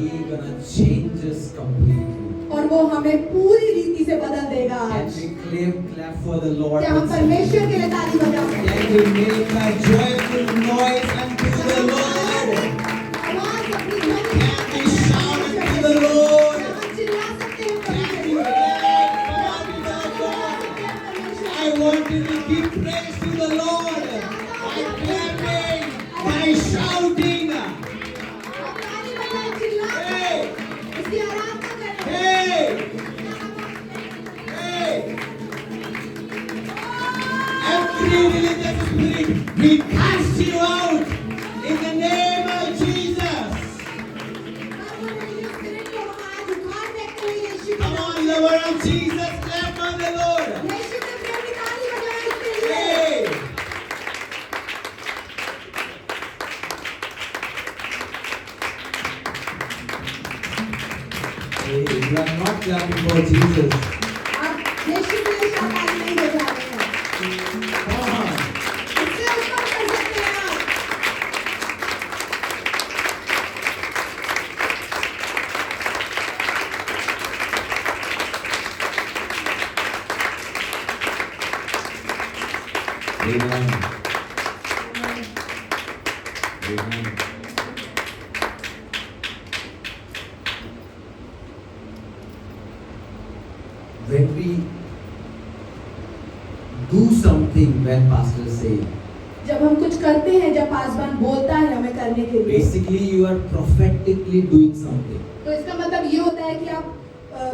He's gonna change us completely. और वो हमें पूरी रीति से बदल देगा Can आज। we clap for the Lord? क्या हम परमेश्वर के लिए ताली बजा सकते हैं? Can we make a joyful noise unto the Lord? आवाज अपनी ध्वनि Can we shout unto the Lord? क्या हम चिल्ला सकते हैं Can परमेश्वर we को? clap for God? I want you to give praise to the Lord by clapping, by shouting. आप ताली बजाएं, चिल्लाएं, Hey, उसकी आराधना करें। hey, hey. Every religious spirit, we cast you out in the name of Jesus. Come on, lover of Jesus, clap for the Lord. Hey. Hey, you are not clapping for Jesus. Come on. Amen. Amen. When we do something, when pastor say, जब हम कुछ करते हैं, जब पासवान बोलता है हमें करने के लिए, basically you are prophetically doing something. तो इसका मतलब ये होता है कि आप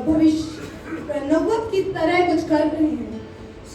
भविष्य नबूवत की तरह कुछ कर रहे हैं।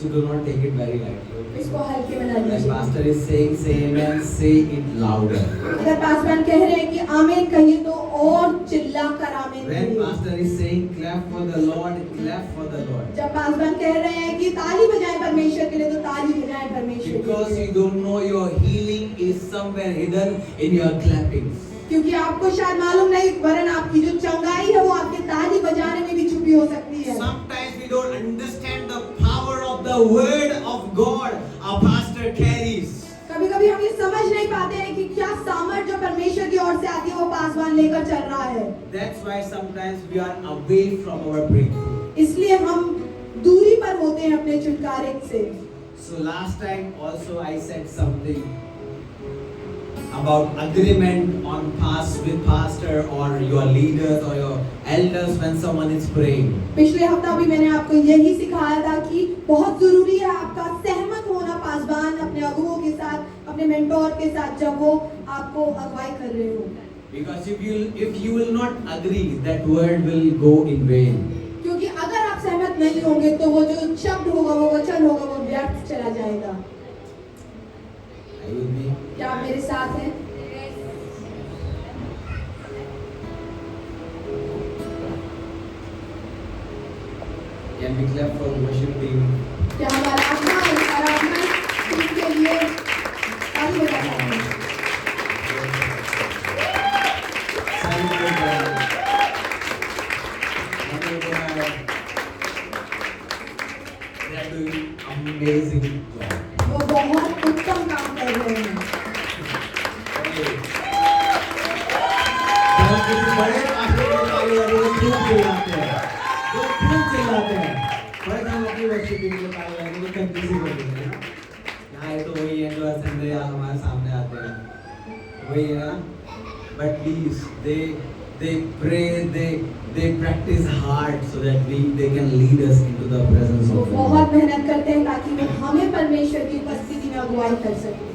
So do not take it very lightly. Okay? इसको हल्के में ना When लीजिए। pastor is saying, say amen, say it louder. अगर पासवान कह रहे हैं कि आमीन कहिए तो और चिल्लाकर आमीन When कहिए। pastor is saying, clap for the Lord, clap for the Lord. जब पासवान कह रहे हैं कि ताली बजाएं परमेश्वर के लिए तो ताली बजाएं परमेश्वर के Because लिए। you don't know your healing is somewhere hidden in your clappings. क्योंकि आपको शायद मालूम नहीं, वरन आपकी जो चंगाई है वो आपके ताली बजाने में भी छुपी हो सकती है। Sometimes we don't understand the power of the word of God our pastor carries. कभी-कभी हम ये समझ नहीं पाते हैं कि क्या सामर्थ जो परमेश्वर की ओर से आती है वो पासवान लेकर चल रहा है। That's why sometimes we are away from our breakthrough. इसलिए हम दूरी पर होते हैं अपने छुटकारे से। So last time also I said something about agreement on with pastor or your leaders or your elders when someone is praying. पिछले हफ्ता भी मैंने आपको यही सिखाया था कि बहुत जरूरी है आपका सहमत होना पासवान अपने अगुओं के साथ, अपने मेंटोर के साथ जब वो आपको अगुवाई कर रहे हो। Because if you will not agree, that word will go in vain. क्योंकि अगर आप सहमत नहीं होंगे तो वो जो शब्द होगा, वो वचन होगा, वो व्यर्थ चला जाएगा। Are you with me? क्या आप मेरे साथ हैं? Can we clap for worship team? क्या हम आराधना टीम के लिए ताली बजा सकते हैं? Celebrate them. Celebrate them. They are doing amazing job. वो बहुत उत्तम काम कर रहे हैं। Okay. जब किसी बड़े pastor को ताली बजाते हैं, वो खूब चिल्लाते हैं। वो खूब चिल्लाते हैं। बड़े हम अपनी worship team को ताली बजाने को कंफ्यूज कर देते हैं ना। यहाँ ये तो वही है जो हर संडे हमारे सामने आते हैं। वही है ना। But please, they pray, they practice hard so that they can lead us into the presence वो of God. बहुत मेहनत करते हैं ताकि वो हमें परमेश्वर की उपस्थिति में अगुवाई कर सके।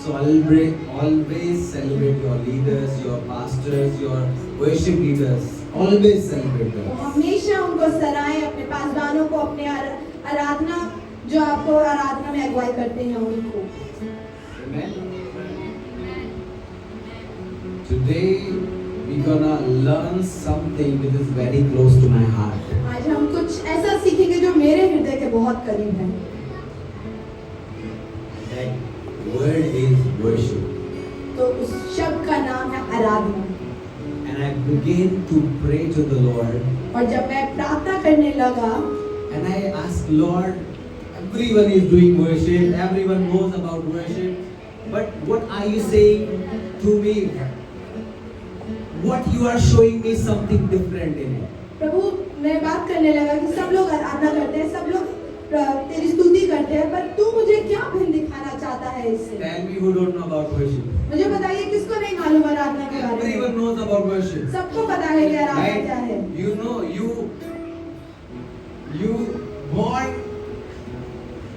So always celebrate your leaders, your pastors, your worship leaders. Always celebrate तो them. हमेशा उनको सराहें, अपने पासवानों को, अपने आराधना जो आपको आराधना में अगुवाई करते हैं उनको। Amen. Today we're gonna learn something which is very close to my heart. आज हम कुछ ऐसा सीखेंगे जो मेरे हृदय के बहुत करीब है। That word is worship. तो उस शब्द का नाम है आराधना। And I began to pray to the Lord. और जब मैं प्रार्थना करने लगा, And I asked Lord, everyone is doing worship, everyone knows about worship, but what are you saying to me? what you are showing me something different in it. प्रभु मैं बात करने लगा कि सब लोग आराधना करते हैं, सब लोग तेरी स्तुति करते हैं, पर तू मुझे क्या भिन्न दिखाना चाहता है इससे? Tell me who don't know about worship. मुझे बताइए किसको नहीं मालूम आराधना के बारे में? Everyone knows about worship. सबको पता है कि आराधना क्या है। You know, you born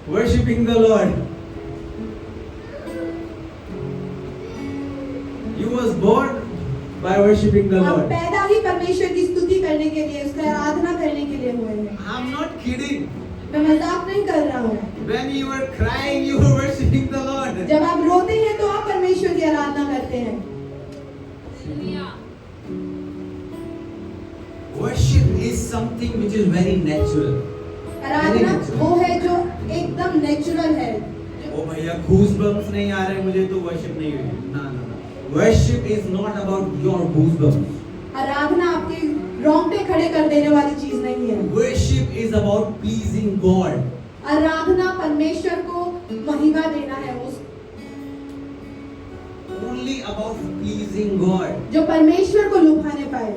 worshiping the Lord. You was born by worshiping the हम Lord. पैदा ही परमेश्वर की स्तुति करने के लिए, उसका आराधना करने के लिए हुए हैं। I'm not kidding. मैं मजाक नहीं कर रहा हूँ। When you were crying, you were worshiping the Lord. जब आप रोते हैं तो आप परमेश्वर की आराधना करते हैं। Worship is something which is very natural. आराधना वो है जो एकदम नेचुरल है। ओ भैया goosebumps नहीं आ रहे मुझे तो worship नहीं हुई। ना ना ना। Worship is not about your goosebumps. आराधना आपके रोंगटे खड़े कर देने वाली चीज नहीं है। Worship is about pleasing God. आराधना परमेश्वर को महिमा देना है, उस Only about pleasing God. जो परमेश्वर को लुभाने पाए।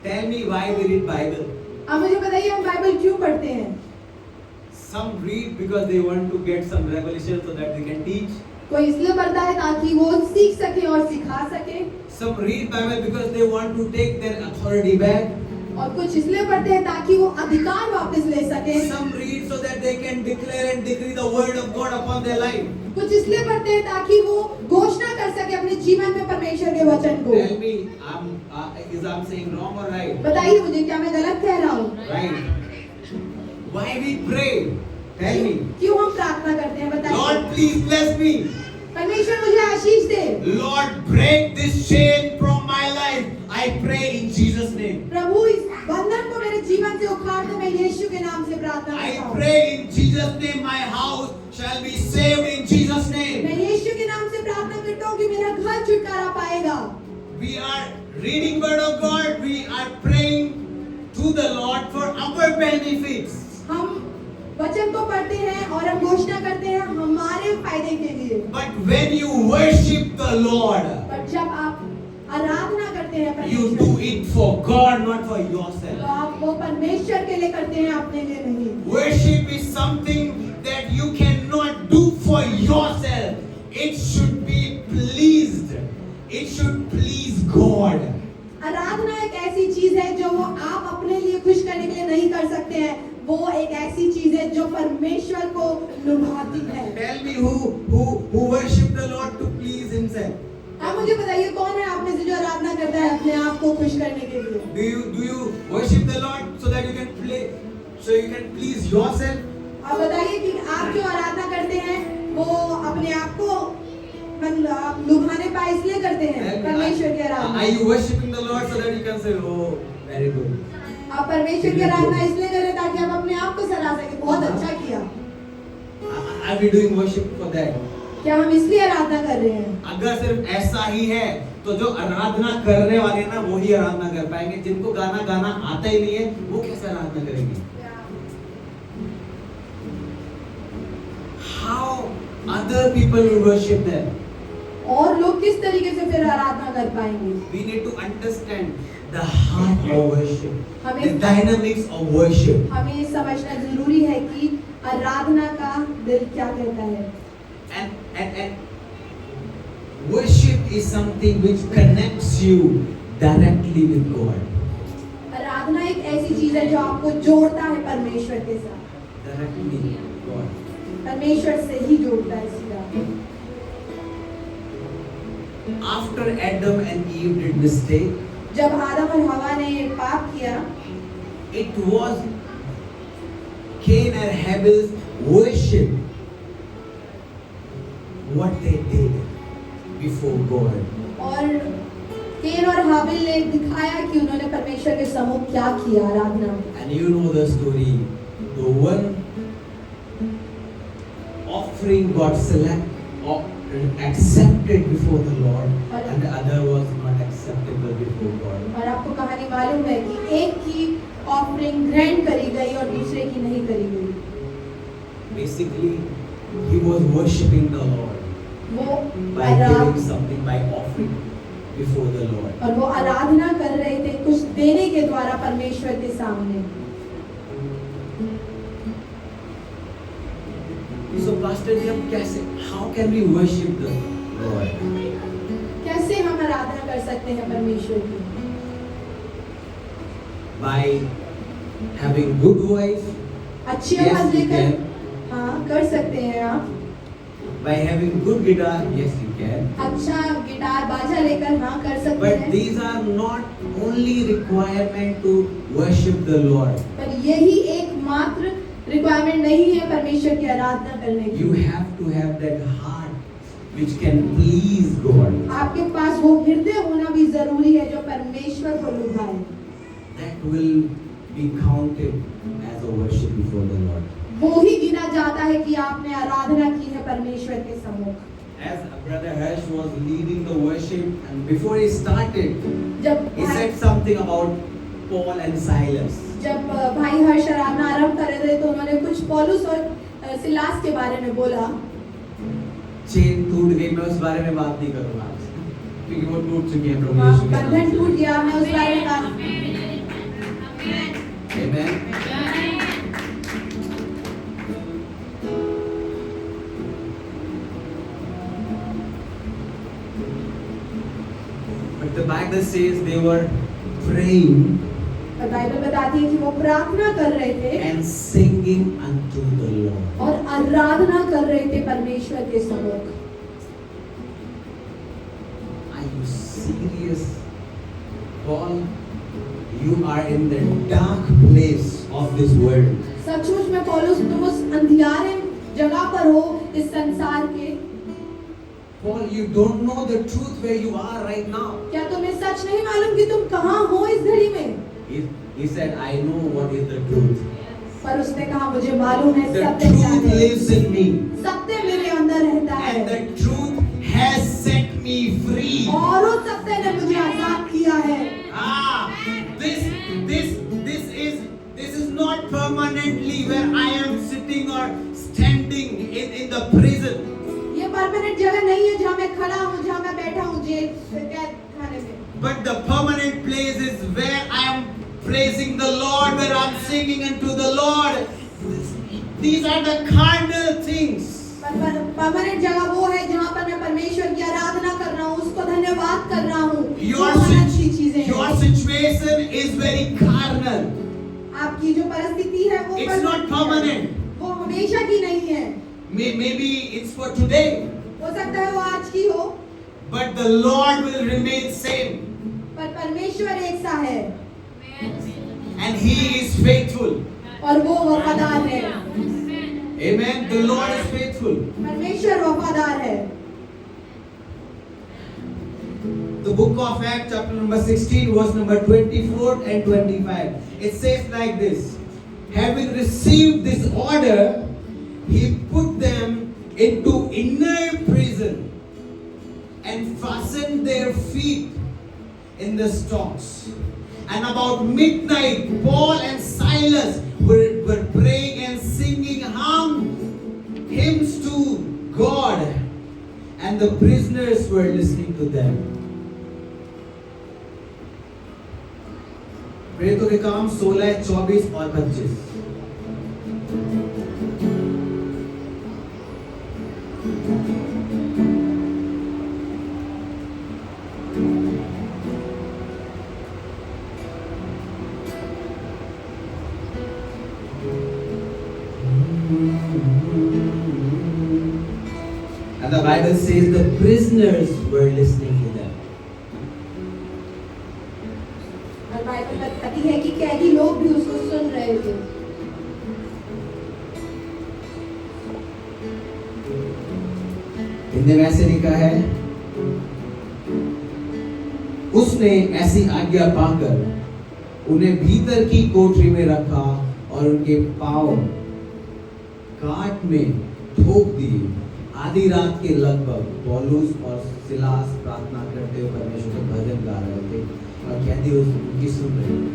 Tell me why we read Bible. आप मुझे बताइए हम बाइबल क्यों पढ़ते हैं? Some read because they want to get some revelation so that they can teach. कोई इसलिए पढ़ता है ताकि वो सीख सके और सिखा सके, Some read Bible because they want to take their authority back. और कुछ इसलिए पढ़ते हैं ताकि वो अधिकार वापस ले सके। Some read so that they can declare and decree the word of God upon their life. कुछ इसलिए पढ़ते हैं ताकि वो घोषणा कर सके अपने जीवन में परमेश्वर के वचन को। Tell me, is I'm saying wrong or right? बताइए मुझे क्या मैं गलत कह रहा हूँ? Right. Why we pray? Tell me. क्यों हम प्रार्थना करते हैं बताइए? Lord, please bless me. परमेश्वर मुझे आशीष दे। Lord, break this chain from my life. I pray in Jesus' name. प्रभु इस बंधन को मेरे जीवन से उखाड़ दो, मैं यीशु के नाम से प्रार्थना I करता हूँ। pray in Jesus' name. My house shall be saved in Jesus' name. मैं यीशु के नाम से प्रार्थना करता हूँ कि मेरा घर छुटकारा पाएगा। We are reading word of God. We are praying to the Lord for our benefits. हम वचन को पढ़ते हैं और हम घोषणा करते हैं हमारे फायदे के लिए। But when you worship the Lord, पर जब आप आराधना करते हैं you परमेश्वर do it for God, not for तो yourself. आप वो परमेश्वर के लिए करते हैं, अपने लिए नहीं। Worship is something that you cannot do for yourself. It should be pleased. It should please God. आराधना एक ऐसी चीज है जो वो आप अपने लिए खुश करने के लिए नहीं कर सकते हैं, वो एक ऐसी चीज है जो परमेश्वर को लुभाती है। Tell me who worship the Lord to please himself. आप मुझे बताइए कौन है आप में से जो आराधना करता है अपने आप को खुश करने के लिए? Do you worship the Lord so that you can please yourself? आप बताइए कि आप जो आराधना करते हैं वो अपने आप को मतलब लुभाने पाए इसलिए करते हैं परमेश्वर की आराधना। Are you worshiping the Lord so that you can say, oh, very good? आप परमेश्वर की आराधना इसलिए कर रहे हैं ताकि आप अपने आप को सराह सके, बहुत अच्छा किया। Are we doing worship for that? क्या हम इसलिए आराधना कर रहे हैं? अगर सिर्फ ऐसा ही है तो जो आराधना करने वाले ना वो ही आराधना कर पाएंगे। जिनको गाना गाना आता ही नहीं है वो कैसे आराधना करेंगे? How other people will worship them? और लोग किस तरीके से फिर आराधना कर पाएंगे? We need to understand the heart of worship, हमें the dynamics of worship. हमें ये समझना जरूरी है कि आराधना का दिल क्या कहता है। And worship is something which connects you directly with God. आराधना एक ऐसी चीज है जो आपको जोड़ता है परमेश्वर के साथ, Directly with God. परमेश्वर से ही जोड़ता है सीधा। After Adam and Eve did mistake, जब आदम और हवा ने पाप किया, it was Cain and Abel's worship what they did before God. और केन और हाबिल ने दिखाया कि उन्होंने परमेश्वर के सम्मुख क्या किया आराधना में। And you know the story. The one offering got accepted before the Lord, and the other was not acceptable before God. और आपको कहानी मालूम है कि एक की ऑफरिंग ग्रहण करी गई और दूसरे की नहीं करी गई। Basically, he was worshipping the Lord वो by giving something, by offering. before the Lord. और वो आराधना कर रहे थे कुछ देने के द्वारा परमेश्वर के सामने। So Pastor जी हम कैसे, how can we worship the Lord? कैसे हम आराधना कर सकते हैं परमेश्वर की? By having good voice? अच्छी Yes, आवाज you लेकर can. हाँ कर सकते हैं आप। By having good guitar? Yes, you can. अच्छा गिटार बाजा लेकर हाँ कर सकते But हैं। these are not only requirement to worship the Lord. पर यही एकमात्र रिक्वायरमेंट नहीं है परमेश्वर की आराधना करने की। You have to have that heart which can please God. आपके पास वो हृदय होना भी जरूरी है जो परमेश्वर को लुभाए। That will be counted as a worship before the Lord. वो ही गिना जाता है कि आपने आराधना की है परमेश्वर के सम्मुख। As Brother Harsh was leading the worship, and before he started, जब he said something about Paul and Silas. जब भाई हर्ष आराधना आरंभ कर रहे थे तो उन्होंने कुछ पौलुस और सिलास के बारे में बोला। चेन टूट गई, मैं उस बारे में बात नहीं करूंगा क्योंकि वो टूट चुकी है प्रभु हाँ, यीशु के नाम बंधन से। टूट गया, मैं उस बारे में बात Amen. But the Bible says they were praying और बाइबल बताती है कि वो प्रार्थना कर रहे थे and singing unto the Lord. और आराधना कर रहे थे परमेश्वर के सम्मुख। Are you serious? Paul, you are in the dark place of this world. सचमुच में पौलुस तुम उस अंधियारे जगह पर हो इस संसार के। Paul, you don't know the truth where you are right now. क्या तुम्हें सच नहीं मालूम कि तुम कहाँ हो इस घड़ी में? He said, I know what is the truth. पर उसने कहा मुझे मालूम है The सत्य क्या truth है। lives in me. सत्य मेरे अंदर रहता है And the truth has set me free. और उस सत्य ने मुझे आजाद किया है। This is not permanently where I am sitting or standing in the prison. ये परमानेंट जगह नहीं है जहाँ मैं खड़ा हूँ, जहाँ मैं बैठा हूँ जेल कैद खाने में। But the permanent place is where I am praising the Lord, where I am singing unto the Lord. These are the carnal things. Permanent जगह वो है जहाँ पर मैं परमेश्वर की आराधना कर रहा हूँ, उसको धन्यवाद कर रहा हूँ। Your situation is very carnal. आपकी जो परिस्थिति है वो It's not permanent. वो हमेशा की नहीं है। Maybe it's for today. हो सकता है वो आज की हो, But the Lord will remain same. पर परमेश्वर एक सा है And He is faithful. और वो वफादार है। Amen. The Lord is faithful. परमेश्वर वफादार है। The book of Acts, chapter number 16, verse number 24 and 25. It says like this. Having received this order, he put them into inner prison and fastened their feet in the stocks. And about midnight, Paul and Silas were praying and singing hymns to God, and the prisoners were listening to them. प्रेरितों के काम 16, 24 और 25। And the Bible says the prisoners were listening to them. और Bible बताती है कि कैदी लोग भी उसको सुन रहे थे। हिंदी में ऐसे लिखा है, उसने ऐसी आज्ञा पाकर उन्हें भीतर की कोठरी में रखा और उनके पांव काट में ठोक दिए। आधी रात के लगभग पौलुस और सिलास प्रार्थना करते हुए परमेश्वर का भजन गा रहे थे और कैदी उनकी सुन रहे थे।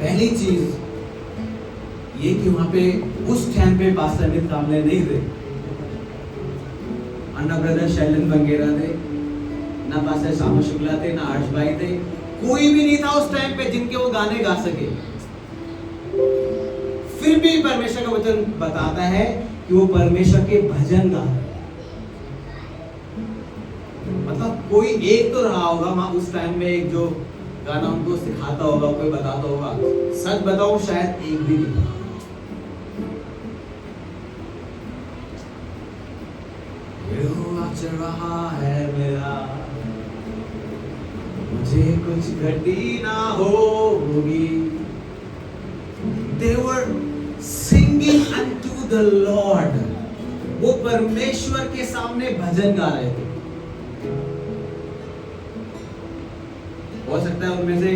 पहली चीज ये कि वहां पे उस टाइम पे पास्टर अमित कामले नहीं थे। अन्ना ब्रदर शेल्डन बंगेरा थे, ना पास्टर श्याम शुक्ला थे, ना हर्ष भाई थे, कोई भी नहीं था उस टाइम पे जिनके वो गाने गा सके। फिर भी परमेश्वर का वचन बताता है कि वो परमेश्वर के भजन गा रहे हैं। मतलब कोई एक तो रहा होगा वहां उस टाइम में, एक जो गाना उनको सिखाता होगा, कोई बताता होगा। सच बताओ शायद एक भी नहीं था। चल रहा है मेरा, मुझे कुछ घटी ना होगी। They were singing unto the Lord. वो परमेश्वर के सामने भजन गा रहे थे। हो सकता है उनमें से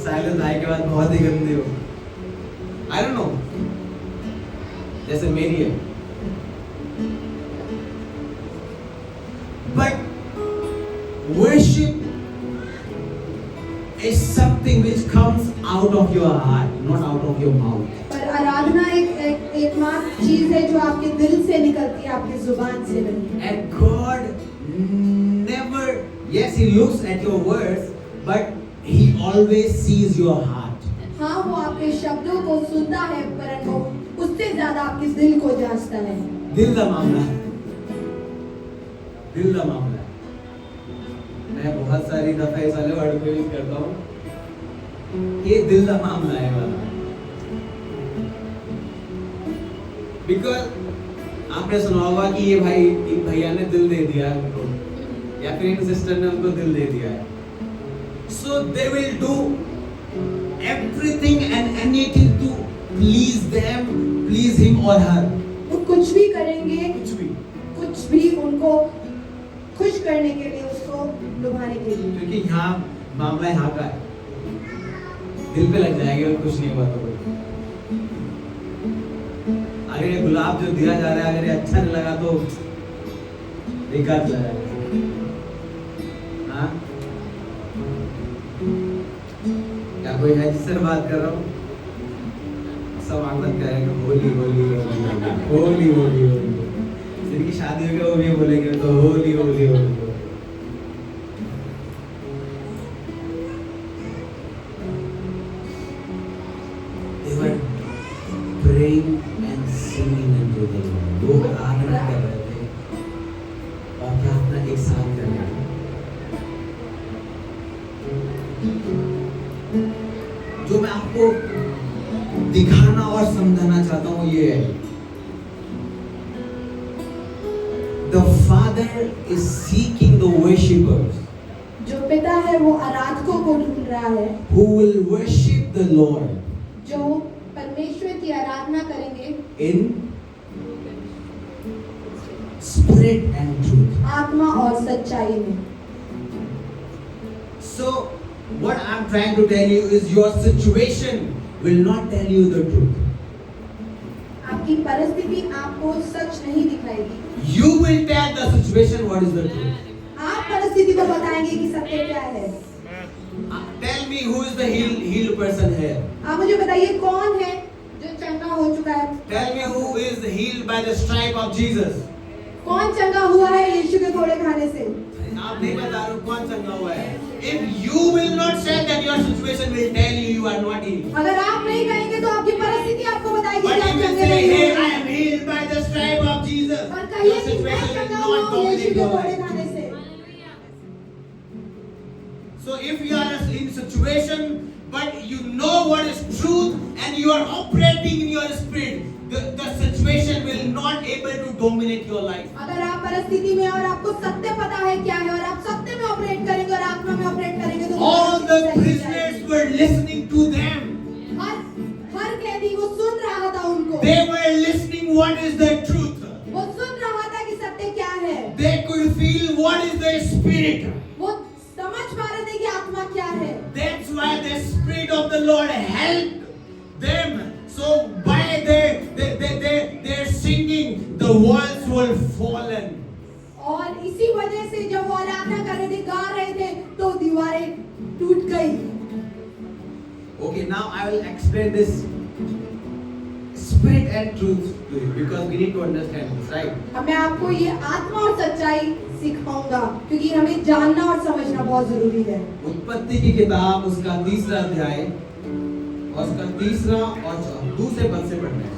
साइलेंस भाई के बाद बहुत ही गंदे हो, I don't know, जैसे मेरी है। But worship is something which comes out of your heart, not out of your mouth. पर आराधना एकमात्र चीज है जो आपके दिल से निकलती है, आपकी जुबान से नहीं। And God never, yes, He looks at your words, but He always sees your heart. हाँ, वो आपके शब्दों को सुनता है, परंतु उससे ज्यादा आपके दिल को जांचता है। दिल का मामला है, दिल का मामला है। मैं बहुत सारी दफे इस वाले वर्ड को यूज करता हूँ, ये दिल का मामला है वाला। बिकॉज आपने सुना होगा कि ये भाई, इन भैया ने दिल दे दिया है उनको, या फिर इन सिस्टर ने उनको दिल दे दिया है। So they will do everything and anything to please them, please him or her. वो कुछ भी करेंगे, कुछ भी उनको खुश करने के लिए, उसको लुभाने के लिए। क्योंकि यहाँ मामला यहाँ का है, दिल पे लग जाएगा और कुछ नहीं हुआ तो। अगर ये गुलाब जो दिया जा रहा है, अगर ये अच्छा नहीं लगा तो बेकार चला जाएगा। हाँ, क्या कोई है जिससे बात कर रहा हूँ? सब आनंद करेंगे, होली होली होली होली होली होली। जिनकी शादी हो गई वो भी बोलेंगे तो Holi Holi Holi. They were praying and singing unto the Lord. लोग आराधना कर रहे थे और प्रार्थना एक साथ कर रहे थे। जो मैं आपको दिखाना और समझाना चाहता हूँ ये है, the Father is seeking the worshippers. जो पिता है वो आराधकों को ढूंढ रहा है, who will worship the Lord. जो परमेश्वर की आराधना करेंगे in spirit and truth. आत्मा और सच्चाई में। So what I'm trying to tell you is your situation will not tell you the truth. आपकी परिस्थिति आपको सच नहीं दिखाएगी। You will tell the situation what is the truth. आप परिस्थिति को बताएंगे कि सत्य क्या है। Tell me who is the healed person here. आप मुझे बताइए कौन है जो चंगा हो चुका है। Tell me who is healed by the stripe of Jesus. कौन चंगा हुआ है यीशु के कोड़े खाने से? आप नहीं बता रहे हो कौन चंगा हुआ है। If you will not say, then your situation will tell you you are not healed. अगर आप नहीं कहेंगे तो आपकी परिस्थिति आपको बताएगी But कि आप if you चंगे say, नहीं hey, हैं। I am healed by the stripe of Jesus, और your कहिए कि मैं situation will चंगा not हूँ यीशु dominate के your कोड़े life. खाने से। So if you are in situation, but you know what is truth and you are operating in your spirit, the situation will not able to dominate your life. अगर आप परिस्थिति में और आपको सत्य पता है क्या है और आप सत्य में ऑपरेट करेंगे और आत्मा में ऑपरेट करेंगे तो All the prisoners were listening to them. हर कैदी वो सुन रहा था उनको। They were listening what is the truth. वो सुन रहा था कि सत्य क्या है। They could feel what is the spirit. वो समझ पा रहे थे कि आत्मा क्या है। That's why the spirit of the Lord helped them. So by their singing, the walls were fallen. और इसी वजह से जब वो आराधना कर रहे थे, गा रहे थे, तो दीवारें टूट गई। Okay, now I will explain this spirit and truth to you, because we need to understand this, right? अब मैं आपको ये आत्मा और सच्चाई सिखाऊंगा क्योंकि हमें जानना और समझना बहुत जरूरी है। उत्पत्ति की किताब उसका 3रा अध्याय और उसका 3रा और 2 पद से पढ़ना है।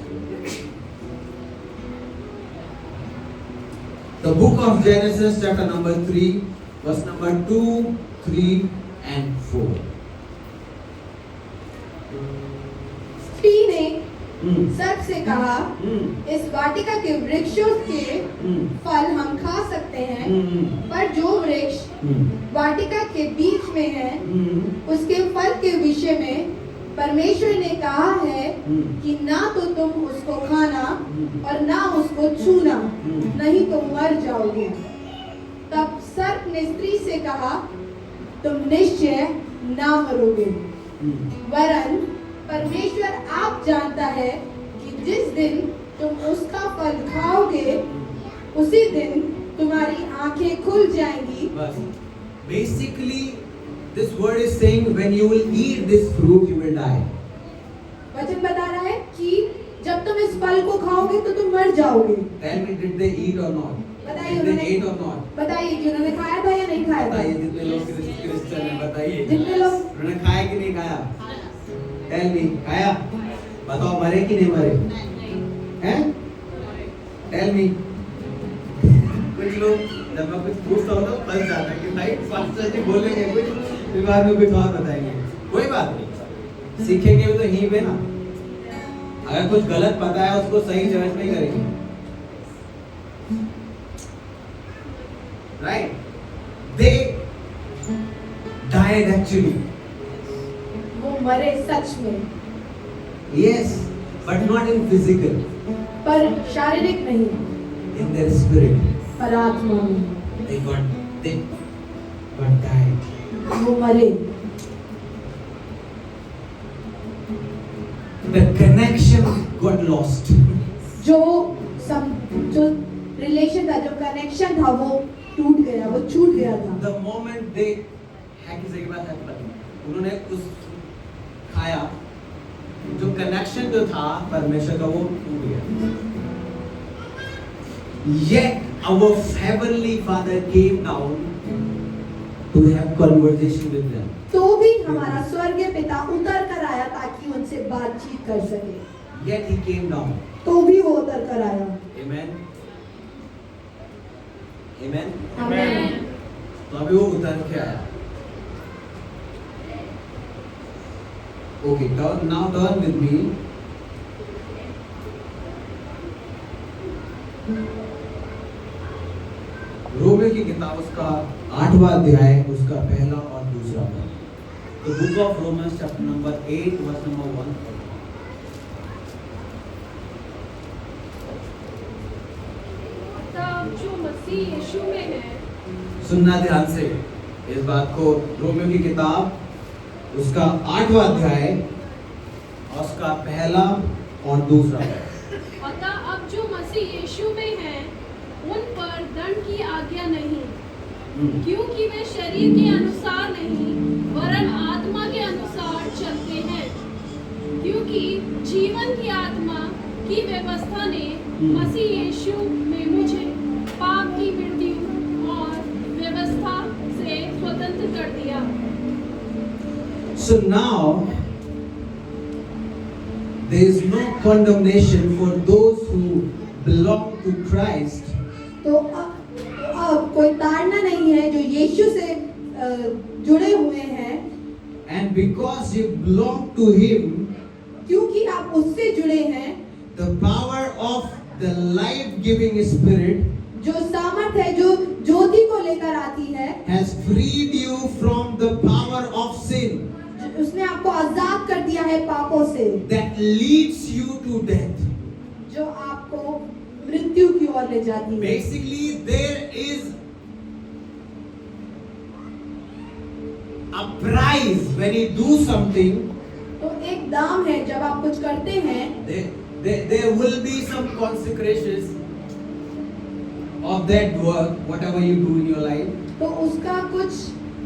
The book of Genesis chapter number 3 verse number 2, 3 and 4. स्त्री ने सर्प से कहा, इस वाटिका के वृक्षों के फल हम खा सकते हैं, पर जो वृक्ष वाटिका के बीच में है उसके फल के विषय में परमेश्वर ने कहा है कि ना तो तुम उसको खाना और ना उसको छूना, नहीं तो मर जाओगे। तब सर्प ने स्त्री से कहा, तुम निश्चय ना मरोगे, वरन परमेश्वर आप जानता है कि जिस दिन तुम उसका फल खाओगे उसी दिन तुम्हारी आंखें खुल जाएंगी। बस basically this word is saying when you will eat this fruit you will die. वचन बता रहा है कि जब तुम इस फल को खाओगे तो तुम मर जाओगे। Tell me, did they eat or not? बताइए Did they ate or not? बताइए कि उन्होंने खाया था या नहीं खाया था? बताइए जितने लोग क्रिश्चियन हैं बताइए। जितने लोग उन्होंने खाया कि नहीं खाया? Tell me, खाया? बताओ मरे कि नहीं मरे? हैं? Tell me. कुछ लोग जब मैं कुछ पूछता हूँ तो फंस जाता है कि भाई पास्टर जी बोलेंगे कुछ फिर बाद में कुछ और बताएंगे। कोई बात नहीं, सीखेंगे भी तो यहीं पे ना। अगर कुछ गलत पता है उसको सही जज नहीं करेंगे, right? They died actually. वो मरे सच में, Yes, but not in physical. पर शारीरिक नहीं, In their spirit. पर आत्मा में They got died. वो मरे। The connection got lost. जो रिलेशन था, जो कनेक्शन था वो टूट गया, वो छूट गया था। The moment they उन्होंने उस खाया, जो कनेक्शन जो था परमेश्वर का वो टूट गया। Yet our heavenly Father came down to have conversation with them. तो भी हमारा स्वर्गीय पिता उतर कर आया ताकि उनसे बातचीत कर सके। Yet he came down. तो भी वो उतर कर आया। Amen. Amen. आमीन। तो अभी वो उतर के आया। Okay, now turn with me. Romeo की किताब उसका 8वां अध्याय उसका 1 और 2 पद। The book of Romans chapter number 8 verse number 1. जो मसीह यीशु में है, सुनना ध्यान से इस बात को। रोमियो की किताब उसका 8वां अध्याय और उसका 1 और 2 पद। अतः अब जो मसीह यीशु में है उन पर दंड की आज्ञा नहीं, क्योंकि वे शरीर के अनुसार नहीं वरन आत्मा के अनुसार चलते हैं, क्योंकि जीवन की आत्मा की व्यवस्था ने मसीह यीशु में मुझे पाप की मृत्यु और व्यवस्था से स्वतंत्र कर दिया। So now there is no condemnation for those who belong to Christ. तो अब कोई ताड़ना नहीं है जो यीशु से जुड़े हुए हैं। And because you belong to Him, क्योंकि आप उससे जुड़े हैं, the power of the life-giving Spirit जो सामर्थ है, जो ज्योति को लेकर आती है, has freed you from the power of sin उसने आपको आजाद कर दिया है पापों से, that leads you to death. जो आपको मृत्यु की ओर ले जाती है। Basically, there is a price when you do something. तो एक दाम है जब आप कुछ करते हैं, There will be some consequences of that work, whatever you do in your life. तो उसका कुछ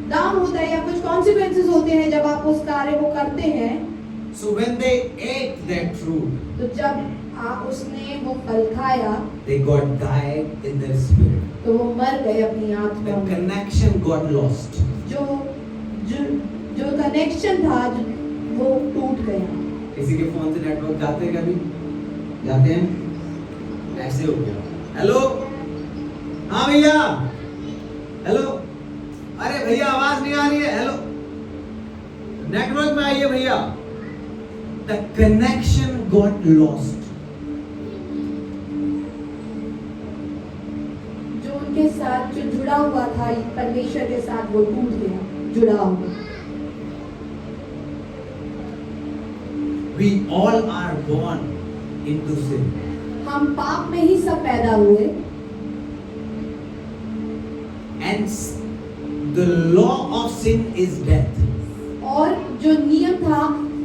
दाम होता है या कुछ कॉन्सिक्वेंसेस होते हैं जब आप उस कार्य को करते हैं। So when they ate that fruit, तो जब उसने वो फल खाया they got died in their spirit. तो वो मर गए अपनी आत्मा The में। connection got lost. जो जो जो कनेक्शन था वो टूट गया। किसी के फोन से नेटवर्क जाते हैं कभी? जाते हैं? ऐसे हो गया। हेलो, हाँ भैया, हेलो, अरे भैया आवाज नहीं आ रही है, हेलो, नेटवर्क में आइए भैया। The connection got lost. जो उनके साथ जो जुड़ा हुआ था परमेश्वर के साथ वो टूट गया, जुड़ा हुआ। We all are born into sin. हम पाप में ही सब पैदा हुए And the law of sin is death. और जो नियम था,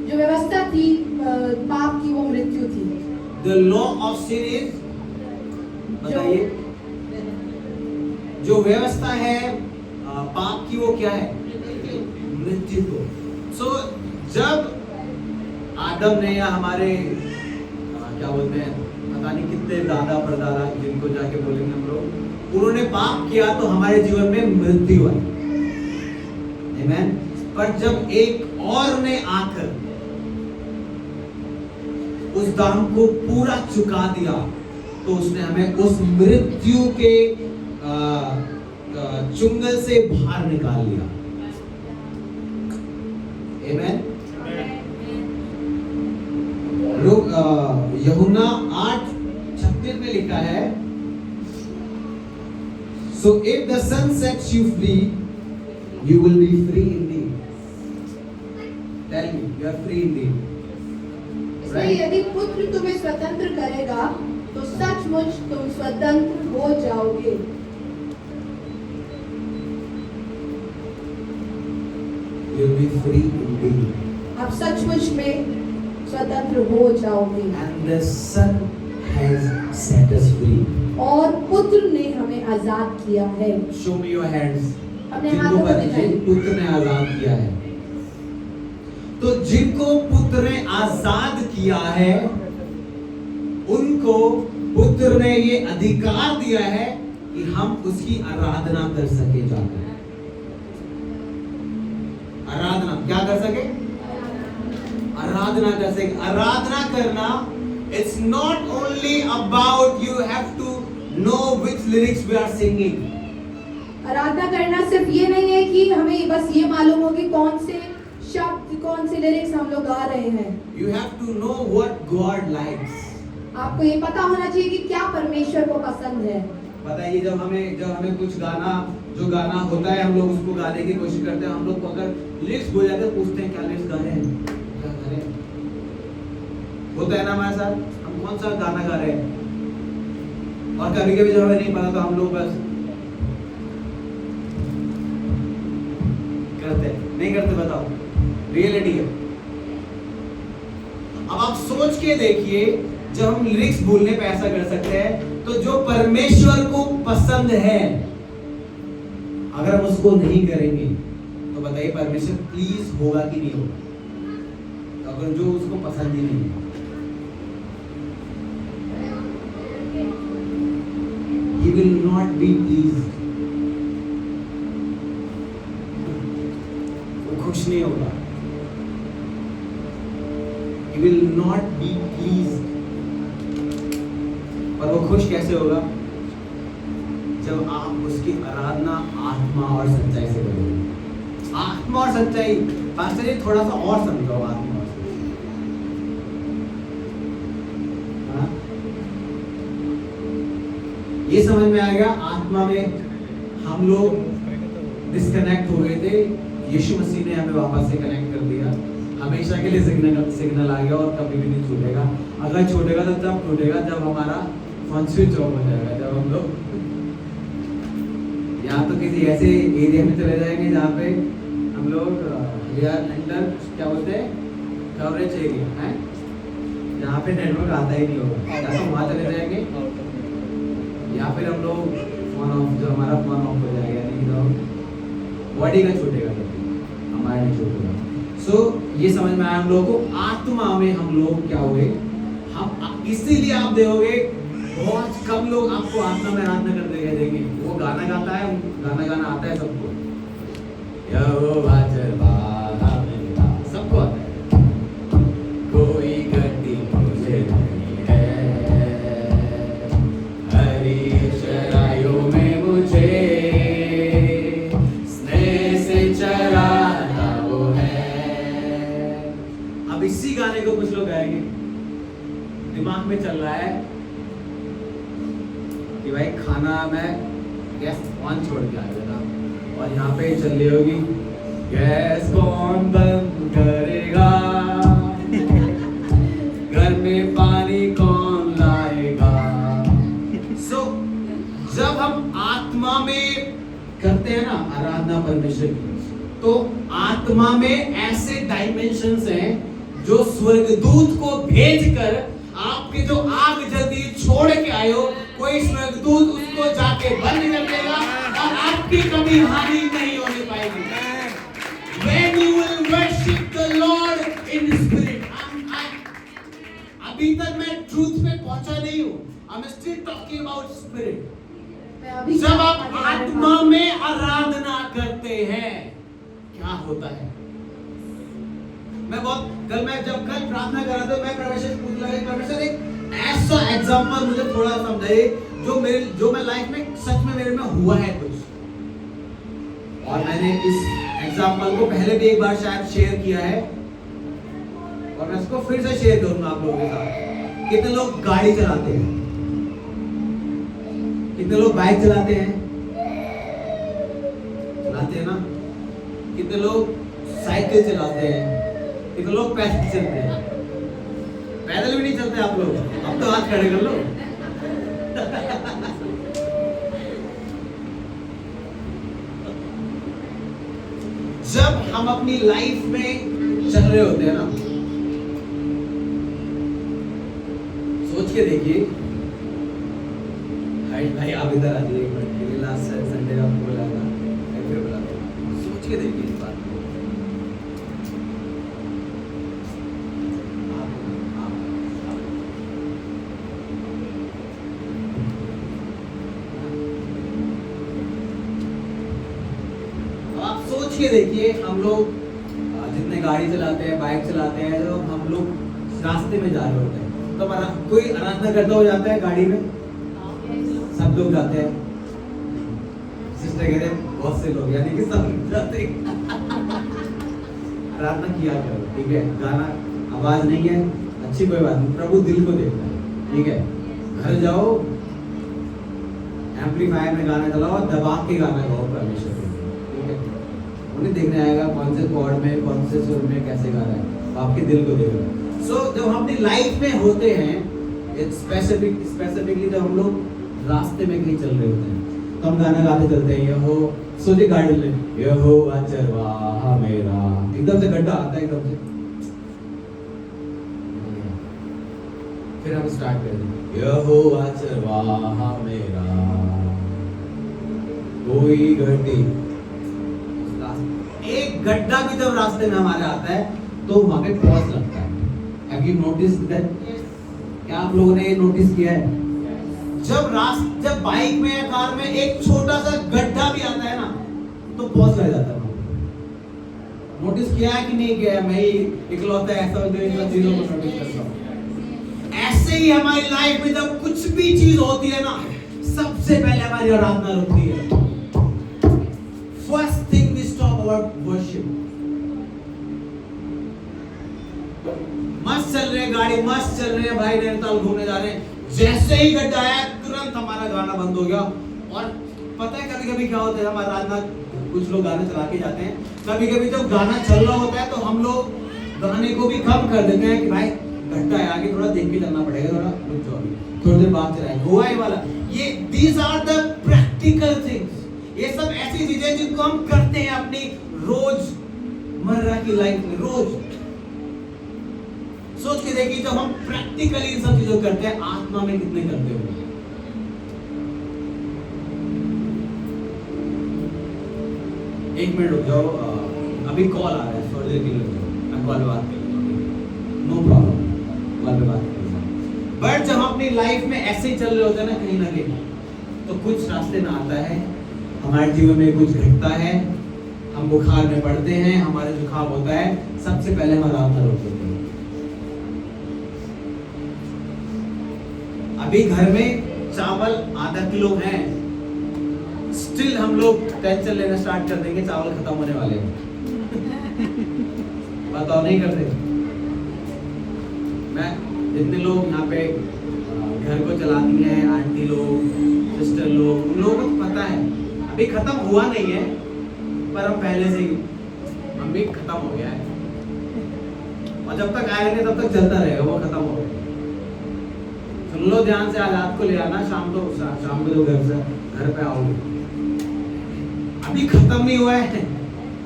जो व्यवस्था थी पाप की, वो मृत्यु थी। The law of sin is, बताइए, जो व्यवस्था है पाप की वो क्या है? मृत्यु को। So जब आदम ने या हमारे क्या बोलते हैं, पता नहीं कितने दादा परदादा जिनको जाके बोलेंगे हम लोग, उन्होंने पाप किया तो हमारे जीवन में मृत्यु आई। आमेन। पर जब एक और ने आकर उस दाम को पूरा चुका दिया तो उसने हमें उस मृत्यु के चुंगल से बाहर निकाल लिया। आमेन। यूहन्ना 8:36 में लिखा है, So if the Son sets you free, you will be free indeed. Tell me, you are free indeed. इसलिए यदि पुत्र तुम्हें स्वतंत्र करेगा तो सचमुच तुम स्वतंत्र हो जाओगे। You will be free indeed. आप सचमुच में स्वतंत्र हो जाओगे। And the Son has set us free. और पुत्र ने हमें आजाद किया है। Show me your hands. अपने जिनको हाथों को बताइए, दिखाइए। पुत्र ने आजाद किया है। तो जिनको पुत्र ने आजाद किया है उनको पुत्र ने ये अधिकार दिया है कि हम उसकी आराधना कर सके जाकर। आराधना क्या कर सके? आराधना कर सके। आराधना करना, it's not only about you have to know which lyrics we are singing. आराधना करना सिर्फ ये नहीं है कि हमें बस ये मालूम हो कि कौन से शब्द, कौन से लिरिक्स हम लोग गा रहे हैं। You have to know what God likes. आपको ये पता होना चाहिए कि क्या परमेश्वर को पसंद है। बताइए, जब हमें कुछ गाना, जो गाना होता है हम लोग उसको गाने की कोशिश करते हैं। हम लोग को अगर लिरिक्स भूल जाते हैं पूछते हैं क्या लिरिक्स गा रहे हैं, क्या गा रहे हैं। होता है ना हमारे साथ, हम कौन सा गाना गा रहे हैं। और कभी कभी जब हमें नहीं पता तो हम लोग बस करते हैं, नहीं करते। बताओ, रियलिटी है। अब आप सोच के देखिए, जब हम लिरिक्स भूलने पे ऐसा कर सकते हैं तो जो परमेश्वर को पसंद है अगर हम उसको नहीं करेंगे तो बताइए परमेश्वर प्लीज होगा कि नहीं होगा? अगर जो उसको पसंद ही नहीं है, he will not be pleased. वो खुश नहीं होगा। He will not be pleased. और वो खुश कैसे होगा? जब आप उसकी आराधना आत्मा और सच्चाई से करोगे। आत्मा और सच्चाई, पास्टर जी थोड़ा सा और समझाओ आत्मा और सच्चाई। हाँ? ये समझ में आएगा। आत्मा में हम लोग डिस्कनेक्ट हो गए थे, यीशु मसीह ने हमें वापस से कनेक्ट कर दिया। हमेशा के लिए सिग्नल आ गया और कभी भी नहीं छूटेगा। अगर छूटेगा तो तब टूटेगा जब हमारा फोन स्विच ऑफ हो जाएगा। जब हम लोग या तो किसी ऐसे एरिया में चले जाएंगे जहाँ पे हम लोग अंडर क्या बोलते हैं, कवरेज एरिया है, जहाँ पे नेटवर्क आता ही नहीं होगा, या तो वहाँ चले जाएंगे या फिर हम लोग फोन ऑफ, जो हमारा फोन ऑफ हो जाएगा, यानी कि बॉडी का छूटेगा, हमारा नहीं छूटेगा। सो ये समझ में आया हम लोगों को। आत्मा में हम लोग क्या हुए, हम इसीलिए आप देखोगे बहुत कम लोग आपको आत्मा में आराधना करते हुए देंगे। वो गाना गाता है, गाना आता है सबको, यहोवा चरवाहा मेरा, सबको आता है। कोई गति मुझे नहीं है, हरी चराइयों में मुझे स्नेह से चराता वो है। अब इसी गाने को कुछ लोग गाएंगे, दिमाग में चल रहा है कि भाई खाना मैं गैस ऑन छोड़ के आया था, और यहाँ पे चल रही होगी गैस कौन बंद करेगा, घर में पानी कौन लाएगा। सो जब हम आत्मा में करते हैं ना आराधना परमेश्वर की, तो आत्मा में ऐसे डायमेंशंस हैं जो स्वर्गदूत को भेजकर आपके जो आग जल्दी छोड़ के आए हो, कोई स्वर्गदूत उसको जाके बंद कर देगा और आपकी कभी हानि नहीं होने पाएगी। When you will worship the Lord in spirit, अभी तक मैं ट्रूथ पे पहुंचा नहीं हूँ, I'm still talking about spirit। जब आप आत्मा में आराधना करते हैं क्या होता है? मैं बहुत जब कल प्रार्थना कर रहा था, मैं परमेश्वर एक ऐसा एग्जांपल मुझे थोड़ा समझाइए जो मैं लाइफ में सच में मेरे में हुआ है कुछ, और मैंने इस एग्जांपल को पहले भी एक बार शायद शेयर किया है, और मैं इसको फिर से शेयर करूंगा आप लोगों के साथ। कितने लोग गाड़ी चलाते हैं, कितने लोग बाइक चलाते हैं ना, कितने लोग साइकिल चलाते हैं, कितने लोग पैदल चलते हैं। पैदल भी नहीं चलते आप लोग, अब तो हाथ खड़े कर लो। जब हम अपनी लाइफ में चल रहे होते हैं ना, सोच के देखिए, भाई आप इधर आ जाइए एक मिनट के लिए, लास्ट संडे आपको बोला था, मैं फिर बोला था, सोच के देखिए इस बात को। सोच के देखिए, हम लोग जितने गाड़ी चलाते हैं, बाइक चलाते हैं, जो हम लोग रास्ते में जा रहे होते हैं, तो कोई आराधना करता हो जाता है गाड़ी में, सब लोग जाते हैं। सिस्टर कह रहे हैं बहुत से लोग, यानी कि सब लोग जाते हैं। आराधना किया करो, ठीक है, गाना आवाज नहीं है अच्छी कोई बात नहीं, प्रभु दिल को देखता है, ठीक है। घर जाओ, एम्पलीफायर में गाना चलाओ, दबा के गाना गाओ परमेश्वर को, ठीक है। उन्हें देखने आएगा कौन से कॉर्ड में, कौन से सुर में कैसे गा रहा है, आपके दिल को देखेगा। सो जब हम अपनी लाइफ में होते हैं, स्पेसिफिकली जब हम लोग रास्ते में कहीं चल रहे होते हैं, तो हम गाना गाते चलते हैं, यहो सोचे गाड़ी ले, यहोवा चरवाहा मेरा, एकदम से गड्ढा आता है एकदम से, फिर हम स्टार्ट करते हैं, यहोवा चरवाहा मेरा, कोई गड्ढी। एक गड्ढा भी जब रास्ते में हमारे आता है तो वहां पे पॉज लगता है। Have you noticed that? क्या आप लोगों ने ये नोटिस किया है? जब बाइक में या कार में एक छोटा सा गड्ढा भी आता है ना, तो पॉज लग जाता है। नोटिस किया है कि नहीं किया है? मैं ही इकलौता ऐसा जो इन सब चीजों को नोटिस करता हूँ। ऐसे ही हमारी लाइफ में जब कुछ भी चीज होती है ना, सबसे पहले हमारी आराधना रुकती है। First thing we stop our worship. मस्त चल रहे हैं गाड़ी, मस्त चल रहे हैं भाई, नैनीताल घूमने जा रहे हैं, जैसे ही गड्ढा आया तुरंत हमारा गाना बंद हो गया। और पता है कभी कभी क्या होता है, हम आराधना कुछ लोग गाना चला के जाते हैं, कभी कभी जब गाना चल रहा होता है तो हम लोग गाने को भी कम कर देते हैं कि भाई गड्ढा है, आगे थोड़ा देख के चलना पड़ेगा, थोड़ा रुक जाओ, थोड़ी देर बाद चलाएंगे, हुआ ही वाला। ये these are the practical things. ये सब ऐसी चीजें जिनको हम करते हैं अपनी रोजमर्रा की लाइफ में। रोज सोच के देखिए, जब हम प्रैक्टिकली इन सब चीजों करते हैं, आत्मा में कितने करते होंगे। एक मिनट रुक जाओ, अभी कॉल आ रहा है, थोड़ी देर के लिए रुक जाओ, मैं कॉल पे बात कर लूंगा। नो प्रॉब्लम, कॉल पे बात करूंगा। बट जब हम अपनी लाइफ में ऐसे ही चल रहे होते हैं ना कहीं ना कहीं, तो कुछ रास्ते में आता है, हमारे जीवन में कुछ घटता है, हम बुखार में पड़ते हैं, हमारे जुकाम होता है, सबसे पहले हम आराम कर होते हैं। अभी घर में चावल आधा किलो है, स्टिल हम लोग टेंशन लेना स्टार्ट कर देंगे चावल खत्म होने वाले हैं। बताओ नहीं करते? मैं जितने लोग यहाँ पे घर को चलाती हैं, आंटी लोग, सिस्टर लोग, उन लोगों को पता है अभी खत्म हुआ नहीं है, पर हम पहले से ही हम भी खत्म हो गया है, और जब तक आएंगे तब तक चलता रहेगा, वो खत्म हो गया। सुन लो ध्यान से, आज रात को ले आना, शाम को जो घर पे आओगे, अभी खत्म नहीं हुआ है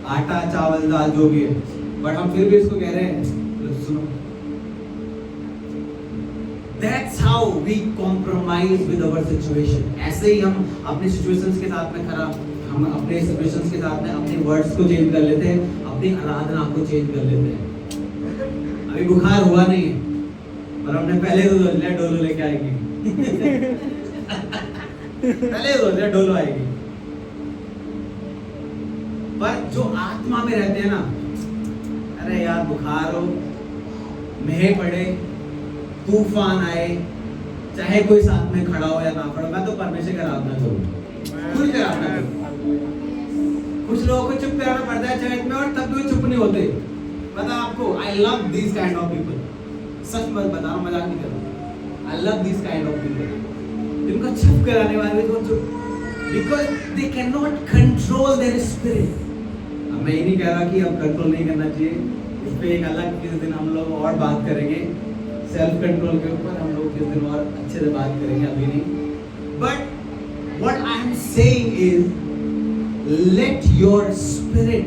आटा चावल दाल जो भी है, बट हम फिर भी इसको कह रहे हैं सुनो। That's how we compromise with our situation. ऐसे ही हम अपनी situations के साथ में हम अपने situations के साथ में अपने words को change कर लेते हैं, अपनी आराधना को change कर लेते हैं। अभी बुखार हुआ नहीं है, पर हमने पहले तो सोच लिया डोलो लेके आएगी। पहले सोच लिया डोलो आएगी। पर जो आत्मा में रहते हैं ना, अरे यार बुखार हो, मेह पड़े, तूफान आए, चाहे कोई साथ में खड़ा हो या ना खड़ा, मैं तो परमेश्वर का आराधना करूंगा, खुल कर आराधना करूंगा। कुछ लोगों को चुप कराना पड़ता है चर्च में, और तब भी चुप नहीं होते। पता आपको, I love this kind of people, सच मत बता रहा, मजाक नहीं कर रहा, I love this kind of people, जिनको चुप कराने वाले तो चुप, because they can not control their spirit. अब मैं ये नहीं कह रहा कि अब कंट्रोल नहीं करना चाहिए, इस पे एक अलग किसी दिन हम लोग और बात करेंगे, सेल्फ कंट्रोल के ऊपर हम लोग किस दिन और अच्छे से बात करेंगे, अभी नहीं। But what I am saying is, let your spirit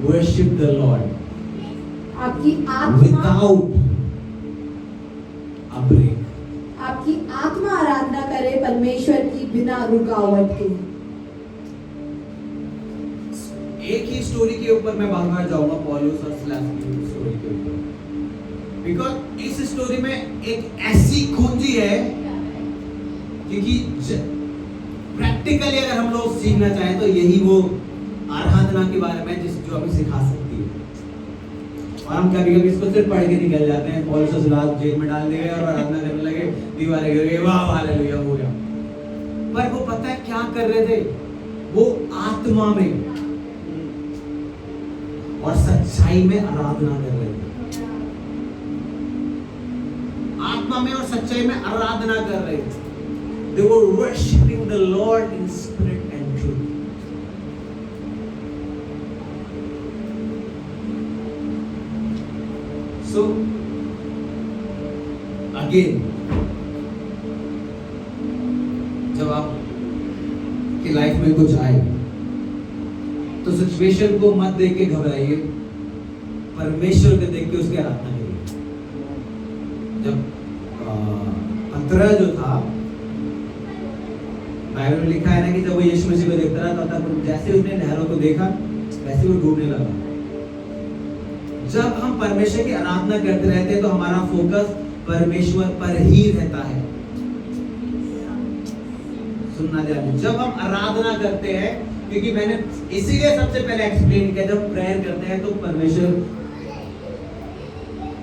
worship the Lord आपकी आत्मा विदाउट अ ब्रेक। आपकी आत्मा आराधना करे परमेश्वर की बिना रुकावट के। एक ही स्टोरी के ऊपर मैं बार-बार जाऊंगा, पौलुस और सिलास की स्टोरी के ऊपर, बिकॉज इस स्टोरी में एक ऐसी कुंजी है, क्योंकि प्रैक्टिकली अगर हम लोग सीखना चाहें तो यही वो आराधना के बारे में जो हमें सिखा सकती है। और हम कभी-कभी इसको सिर्फ पढ़ के निकल जाते हैं, पौलुस और सिलास जेल में डाल दिए और आराधना करने लगे, दीवारें गिर गई, वाह हालेलुया हो गया। पर वो पता है क्या कर रहे थे? वो आत्मा में और सच्चाई में आराधना कर रहे थे, आत्मा में और सच्चाई में आराधना कर रहे थे। They were worshiping the Lord in spirit and truth. So again, जब आप की लाइफ में कुछ आए तो सिचुएशन को मत देख के घबराइए, परमेश्वर को देख के उसकी आराधना करिए। जब पतरस जो था, बाइबल में लिखा है ना कि जब वो यीशु मसीह को देखता रहा तब तक जैसे उसने लहरों को देखा वैसे वो डूबने लगा। जब हम परमेश्वर की आराधना करते रहते हैं तो हमारा फोकस परमेश्वर पर ही रहता है। सुनना ध्यान, जब हम आराधना करते हैं, क्योंकि मैंने इसीलिए सबसे पहले एक्सप्लेन किया, जब प्रेयर करते हैं तो परमेश्वर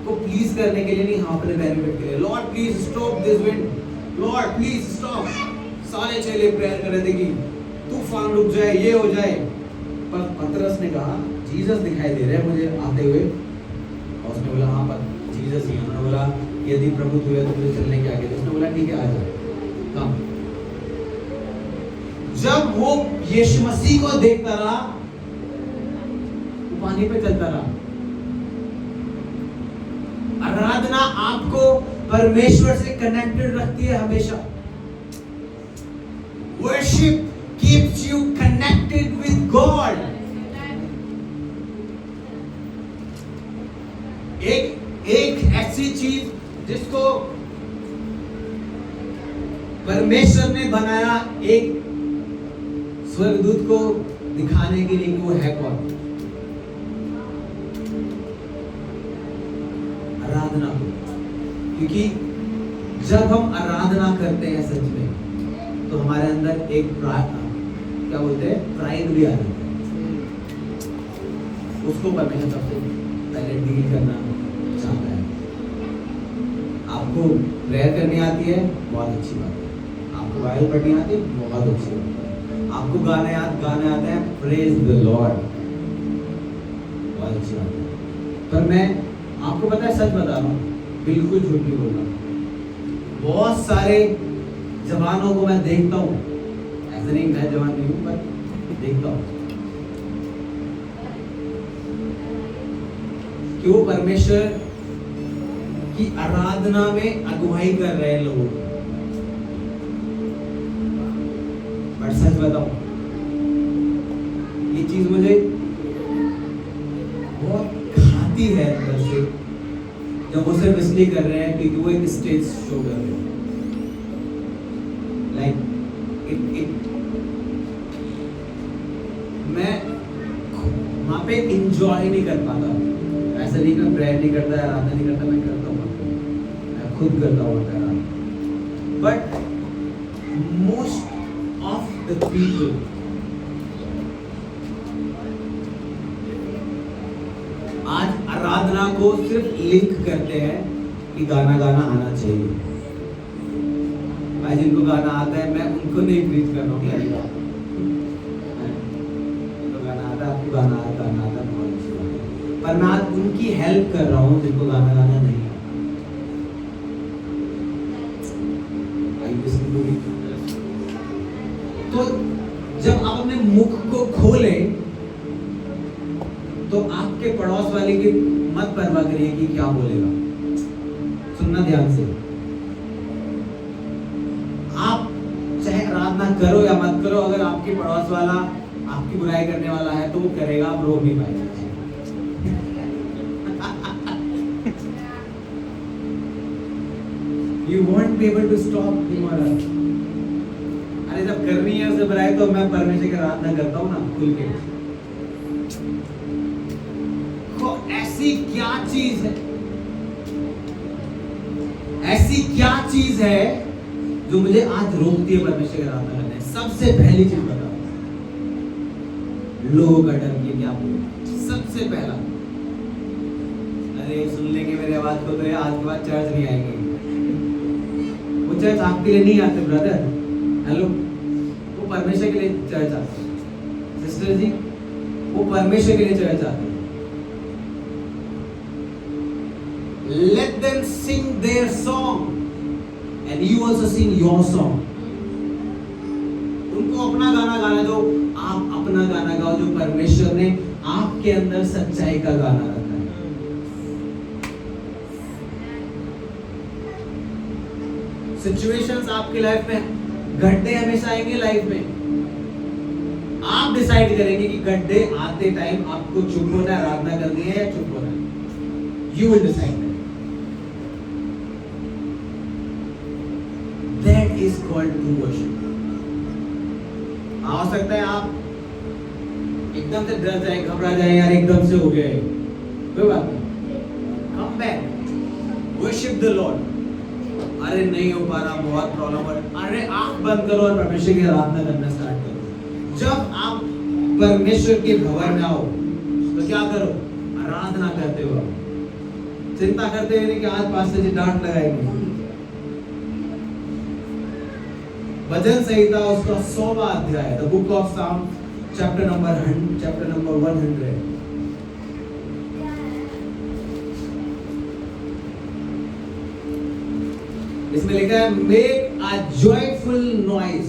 को प्लीज करने के लिए नहीं, हाँ अपने बेनिफिट के लिए। Lord please stop this wind, Lord please stop. सारे चेले प्रेयर कर रहे थे कि तूफान रुक जाए, ये हो जाए, पर पतरस ने कहा जीसस दिखाई दे रहे हैं मुझे आते हुए, और उसने बोला हाँ पर जीसस ही। उन्होंने बोला यदि प्रभु तू है तो मुझे चलने के आगे दे। उसने बोला ठीक है आ जा, कम। जब वो यीशु मसीह को देखता रहा, वो पानी पे चलता रहा। आराधना आपको परमेश्वर से कनेक्टेड रखती है हमेशा। Worship keeps you connected with God. एक ऐसी चीज जिसको परमेश्वर ने बनाया एक स्वर्गदूत को दिखाने के लिए कि वो है कौन, आराधना को। क्योंकि जब हम आराधना करते हैं सच में, तो हमारे अंदर एक क्या बोलते हैं, प्राइड भी आ जाता है। उसको परमेश्वर सबसे पहले डील करना चाहता है। आपको प्रेयर करनी आती है, बहुत अच्छी बात है। आपको बाइबल पढ़नी आती है, बहुत अच्छी बात है। आपको गाने आते हैं, प्रेज द लॉर्ड, बहुत अच्छी बात है। पर मैं आपको पता है, सच बता रहा हूँ, बिल्कुल झूठ नहीं बोल रहा। बहुत सारे जवानों को मैं देखता हूँ, ऐसा नहीं मैं जवान नहीं हूँ, पर देखता हूँ कि वो परमेश्वर की आराधना में अगुवाई कर रहे हैं लोगों। बट सच बताऊं, ये चीज मुझे बहुत खाती है अंदर से, जब वो सिर्फ इसलिए कर रहे हैं क्योंकि वो एक स्टेज शो कर रहे हैं। लाइक मैं वहां पे इंजॉय नहीं कर पाता। ऐसा नहीं कि मैं प्रेयर नहीं करता, आराधना नहीं करता, मैं करता हूँ, मैं खुद करता हूँ आराधना। But most of the people आज आराधना को सिर्फ लिंक करते हैं कि गाना आना चाहिए। भाई जिनको गाना आता है, मैं उनको नहीं प्रीच कर रहा हूँ, गाना आता है, आपको गाना आता है, बहुत अच्छी बात है। पर मैं आज उनकी हेल्प कर रहा हूँ जिनको गाना नहीं आता। तो जब आप अपने मुख को खोलें, तो आपके पड़ोस वाले की मत परवाह करिए कि क्या बोलेगा। सुनना ध्यान से, आप चाहे आराधना करो या मत करो, अगर आपके पड़ोस वाला आपकी बुराई करने वाला है तो वो करेगा, आप रोक नहीं पाएंगे। You won't be able to stop tomorrow. अरे जब करनी है उसे बुराई, तो मैं परमेश्वर की आराधना करता हूँ ना खुल के। तो ऐसी क्या चीज है, ऐसी क्या चीज है जो मुझे आज रोकती है परमेश्वर की आराधना करने? सबसे पहली चीज बताओ, लोगों का डर। ये क्या बोले? सबसे पहला, अरे सुन लेंगे मेरी आवाज को तो आज के बाद चर्च नहीं आएंगे। वो चर्च आपके लिए नहीं आते ब्रदर, हेलो, वो परमेश्वर के लिए चर्च आते। सिस्टर जी, वो परमेश्वर के लिए चर्च आते। Let them sing their song and you also sing your song. उनको अपना गाना गाने दो, आप अपना गाना गाओ जो परमेश्वर ने आपके अंदर सच्चाई का गाना रखा है। सिचुएशंस आपकी लाइफ में, गड्ढे हमेशा आएंगे लाइफ में। आप डिसाइड करेंगे कि गड्ढे आते टाइम आपको चुप होना है, आराधना करनी है या चुप होना है। You will decide. That is called true worship. हो सकता है आप एकदम से डर जाए, घबरा जाए, यार एकदम से हो गया है, कोई बात नहीं, come back, worship the Lord। अरे नहीं हो पा रहा, बहुत प्रॉब्लम हो रहा, अरे आंख बंद करो और परमेश्वर की आराधना करना स्टार्ट करो। जब आप परमेश्वर के भवन में आओ तो क्या करो? आराधना करते हो, चिंता करते हुए कि आज पास्टर जी डांट लगाएंगे। भजन संहिता उसका 100वां अध्याय, the book of Psalm, chapter number 100। इसमें लिखा है, make a joyful noise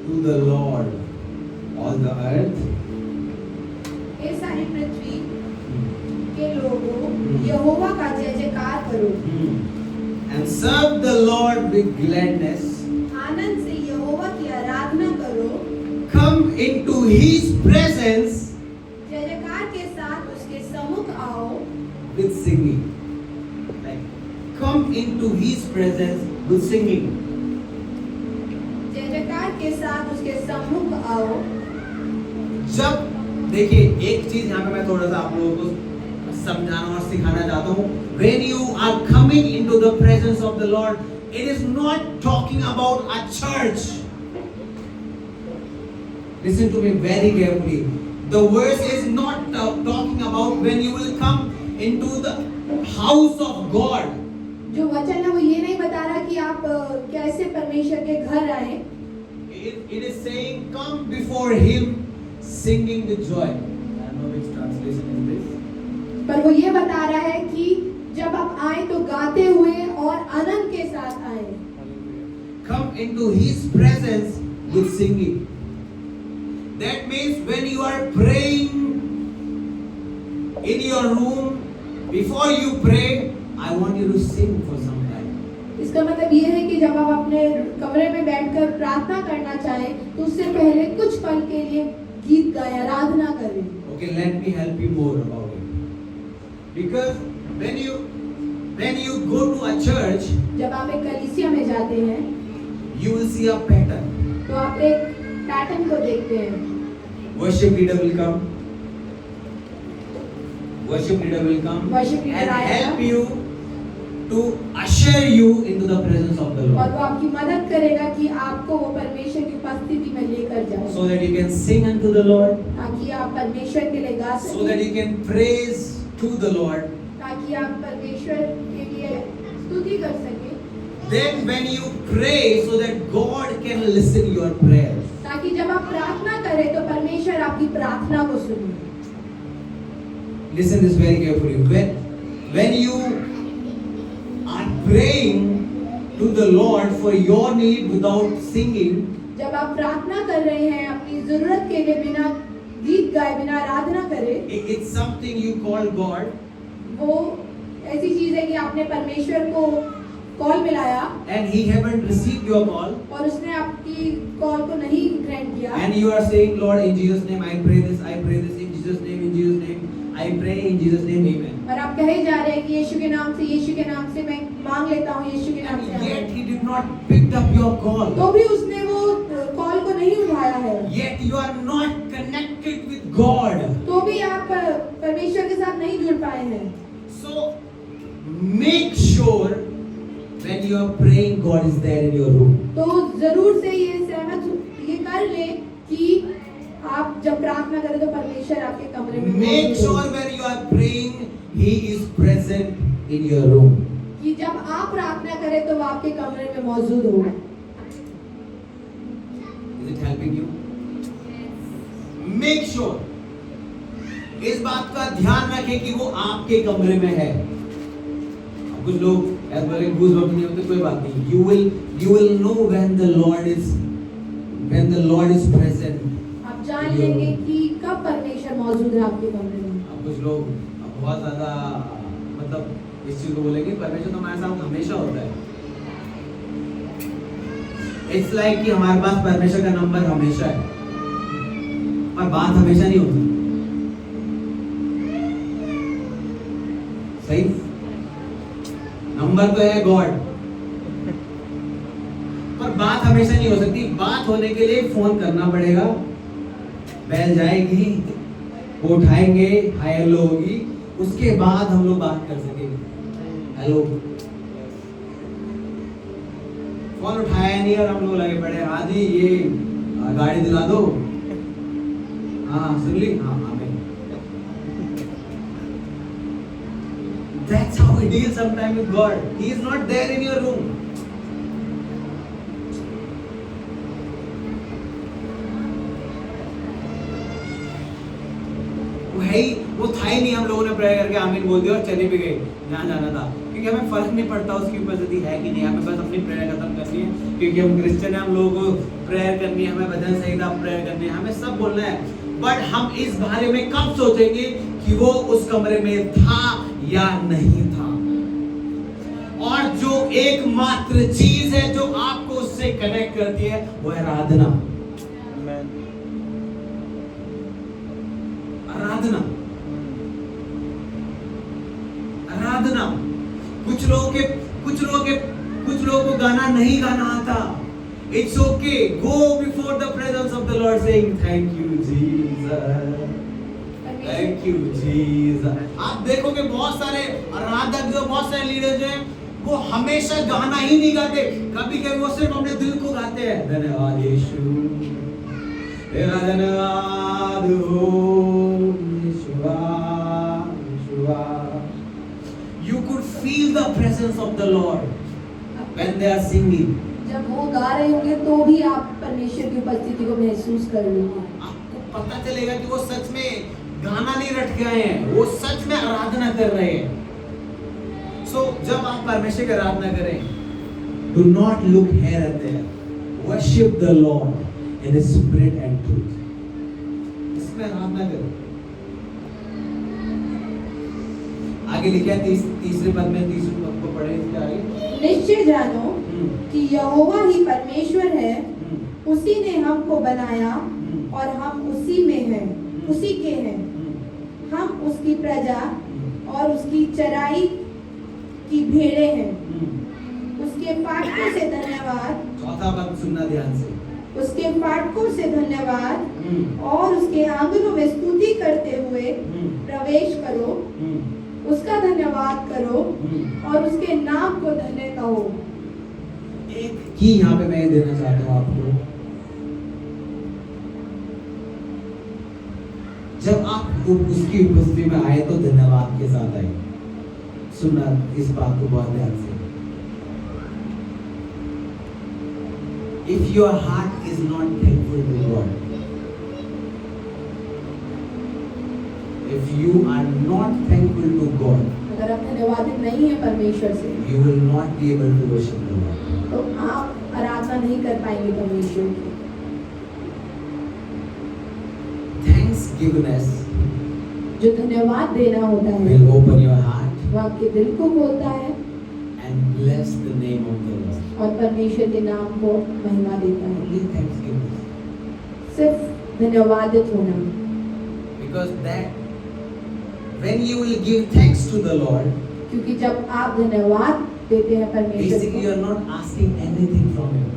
to the Lord all the earth. हे सारी पृथ्वी के लोगों, यहोवा का जय जयकार करो। And serve the Lord with gladness. आनंद से यहोवा की आराधना करो। Come into His presence। जय जयकार के साथ उसके सम्मुख आओ। With singing। Come into His presence with singing। जय जयकार के साथ उसके सम्मुख आओ। जब देखिए, एक चीज यहाँ पे मैं थोड़ा सा आप लोगों को समझाना और सिखाना चाहता हूँ। When you are coming into the presence of the Lord, It is not talking about a church. Listen to me very carefully. The verse is not talking about when you will come into the house of God. जो वचन है वो ये नहीं बता रहा कि आप कैसे परमेश्वर के घर आए. It is saying, come before Him singing with joy. I don't know which translation is this. पर वो ये बता रहा है कि जब आप आए तो गाते हुए और आनंद के साथ आए. Come into His presence with singing. That means when you are praying in your room, before you pray, I want you to sing for some time. इसका मतलब ये है कि जब आप अपने कमरे में बैठकर प्रार्थना करना चाहें तो उससे पहले कुछ पल के लिए गीत गाएं, आराधना करें. Okay, let me help you more about it. Because when you go to a church, जब आप एक कलीसिया में जाते हैं you will see a pattern. तो आप एक पैटर्न को देखते हैं. Worship leader will come. Worship leader will come Worship leader and आएगा. help you to usher you into the presence of the और Lord, वो आपकी मदद करेगा कि आपको वो परमेश्वर की उपस्थिति में लेकर जाए, so that you can sing unto the Lord, ताकि आप परमेश्वर के लिए गा so that सकें, you can praise to the Lord. ताकि आप परमेश्वर के लिए स्तुति कर सकें. Then when you pray, so that God can listen your prayers. ताकि जब आप प्रार्थना करें तो परमेश्वर आपकी प्रार्थना को सुने. Listen this very carefully. When you are praying to the Lord for your need without singing, जब आप प्रार्थना कर रहे हैं अपनी जरूरत के लिए बिना गीत गाए, बिना आराधना करे, it's something you call God, वो ऐसी चीज है कि आपने परमेश्वर को कॉल मिलाया and He haven't received your call, और उसने आपकी कॉल को नहीं ग्रैंड किया. and you are saying, Lord, in Jesus' name I pray this, in Jesus' name I pray, in Jesus' name Amen. और आप कहे जा रहे हैं कि यीशु के नाम से मैं मांग लेता हूँ, यीशु के नाम से And yet आमीन. He did not pick up your call. तो भी उसने वो कॉल को नहीं उठाया है. Yet you are not connected with God. तो भी आप परमेश्वर के साथ नहीं जुड़ पाए हैं. So make sure when you are praying, God is there in your room. तो जरूर से ये कर ले कि आप जब प्रार्थना करें तो परमेश्वर आपके कमरे में Make मौजूद sure हो. when you are praying, He is present in your room. कि जब आप प्रार्थना करें तो वो आपके कमरे में मौजूद हो. Is it helping you? Make sure. इस बात का ध्यान रखें कि वो आपके कमरे में है. अब कुछ लोग ऐसे बोले गूज़बम्स नहीं होते, कोई बात नहीं. You will know when the Lord is present. आप जान लेंगे कि कब परमेश्वर मौजूद है आपके कमरे में. अब कुछ लोग बहुत ज़्यादा मतलब इस चीज़ को बोलेंगे परमेश्वर तो हमारे साथ हमेशा होता है. It's like कि हमारे पास परमेश्वर का नंबर हमेशा है, पर बात हमेशा नहीं होती. सही? नंबर तो है गॉड, पर बात हमेशा नहीं हो सकती. बात होने के लिए फोन करना पड़ेगा, बेल जाएगी, वो उठाएंगे, हाय हेलो होगी, उसके बाद हम लोग बात कर सकेंगे. हेलो, फोन उठाया नहीं और हम लोग लगे पड़े, हाँ जी ये गाड़ी दिला दो, हाँ सुन ली, हाँ आमीन. That's how we deal sometimes with God. He is not there in your room. वो था ही नहीं. हम लोगों ने प्रेयर करके आमीन बोल दिया और चले भी गए जहाँ जाना था, क्योंकि हमें फर्क नहीं पड़ता उसकी उपस्थिति है कि नहीं. हमें बस अपनी प्रेयर खत्म करनी है, क्योंकि हम क्रिश्चियन हैं, हम लोगों को प्रेयर करनी है, हमें भजन संहिता प्रेयर करनी है, हमें सब बोलना है. बट हम इस बारे में कब सोचेंगे कि वो उस कमरे में था या नहीं था. और जो एकमात्र चीज है जो आपको उससे कनेक्ट करती है वो है आराधना. आराधना, आराधना. कुछ लोगों को गाना नहीं गाना आता. It's okay. Go before the presence of the Lord saying thank you Jesus. Thank you Jesus. आप देखोगे बहुत सारे आराधक जो बहुत सारे लीडर जो हैं वो हमेशा गाना ही नहीं गाते, कभी कभी वो सिर्फ अपने दिल को गाते हैं। धन्यवाद यीशु, तेरा धन्यवाद हो यीशुआ, यीशुआ। You could feel the presence of the Lord when they are singing. जब वो गा रहे होंगे तो भी आप परमेश्वर की उपस्थिति को महसूस कर लोगे। आपको पता चलेगा कि वो सच में गाना नहीं रट के आए हैं, वो सच में आराधना कर रहे हैं। सो जब आप परमेश्वर की आराधना करें, do not look here and there, worship the Lord in spirit and truth। इसमें आराधना करो। आगे लिखा है तीसरे पद में, तीसरे पद को पढ़े इसके आगे। निश्चय जानो कि यहोवा ही परमेश्वर है, उसी ने हमको बनाया और हम उसी में हैं, उसी के हैं। हम उसकी प्रजा और उसकी चराई की भेड़ें हैं। उसके फाटकों से धन्यवाद। चौथा पद सुनना ध्यान से। उसके फाटकों से धन्यवाद और उसके आंगनों में स्तुति करते हुए प्रवेश करो। उसका धन्यवाद करो और उसके नाम को धन्य कहो। एक की यहाँ पे मैं देना चाहता हूँ आपको, जब आप उसकी उपस्थिति में आए तो धन्यवाद के साथ आए। सुनना इस बात को बहुत ध्यान से। If your heart is not thankful to God, if you are not thankful to God, अगर आप धन्यवादित नहीं है परमेश्वर से, you will not be able to worship the Lord। तो आप आराधना नहीं कर पाएंगे परमेश्वर की। Thanksgiveness जो धन्यवाद देना होता है will open your heart वो आपके दिल को खोलता है and bless the name of the Lord। और परमेश्वर के नाम को महिमा देता है। Only thanksgiving, सिर्फ धन्यवादित होना, because that when you will give thanks to the Lord, क्योंकि जब आप धन्यवाद देते हैं परमेश्वर basically you को, are not asking anything from Him।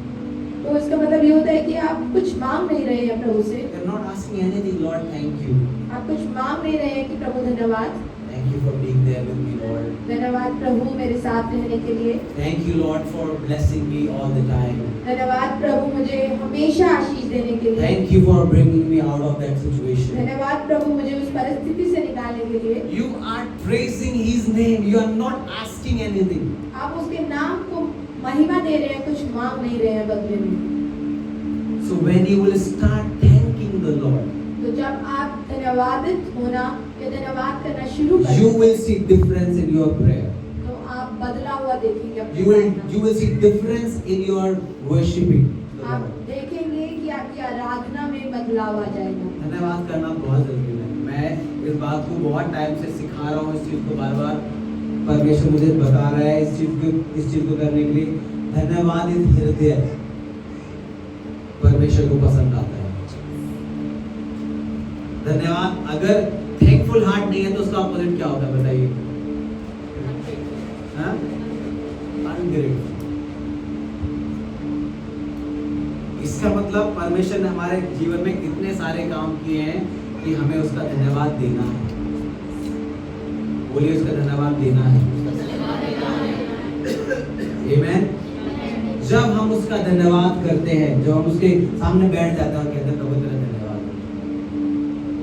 तो इसका मतलब ये होता है कि आप कुछ मांग नहीं रहे हैं प्रभु से। You are not asking anything, Lord, thank you। आप कुछ मांग नहीं रहे हैं कि प्रभु धन्यवाद, Thank you for being there with me, Lord। धन्यवाद प्रभु मेरे साथ रहने के लिए, Thank you, Lord, for blessing me all the time। धन्यवाद प्रभु मुझे हमेशा आशीष देने के लिए, Thank you for bringing me out of that situation। धन्यवाद प्रभु मुझे उस परिस्थिति से निकालने के लिए। You are praising His name, you are not asking anything। आप उसके नाम को महिमा दे रहे हैं, कुछ मांग नहीं रहे हैं बदले में। So when you will start thanking the Lord, तो जब आप धन्यवादित होना या धन्यवाद करना शुरू you करें, will see difference in your prayer। तो आप बदला हुआ देखेंगे अपनी You will see difference in your worshiping the आप Lord। देखेंगे कि आपकी आराधना में बदलाव आ जाएगा। धन्यवाद करना बहुत जरूरी है। मैं इस बात को बहुत टाइम से सिखा रहा हूँ, इस चीज को बार बार परमेश्वर मुझे बता रहा है इस चीज को करने के लिए। धन्यवाद इस हृदय परमेश्वर को पसंद आता है। धन्यवाद, अगर थैंकफुल हार्ट नहीं है तो उसका अपोजिट क्या होता है बताइए? अनग्रेटफुल। इसका मतलब परमेश्वर ने हमारे जीवन में कितने सारे काम किए हैं कि हमें उसका धन्यवाद देना है। बोलिए, उसका धन्यवाद देना है। आमीन। जब हम उसका धन्यवाद करते हैं, जब हम उसके सामने बैठ जाते हैं और कहते हैं प्रभु तेरा धन्यवाद,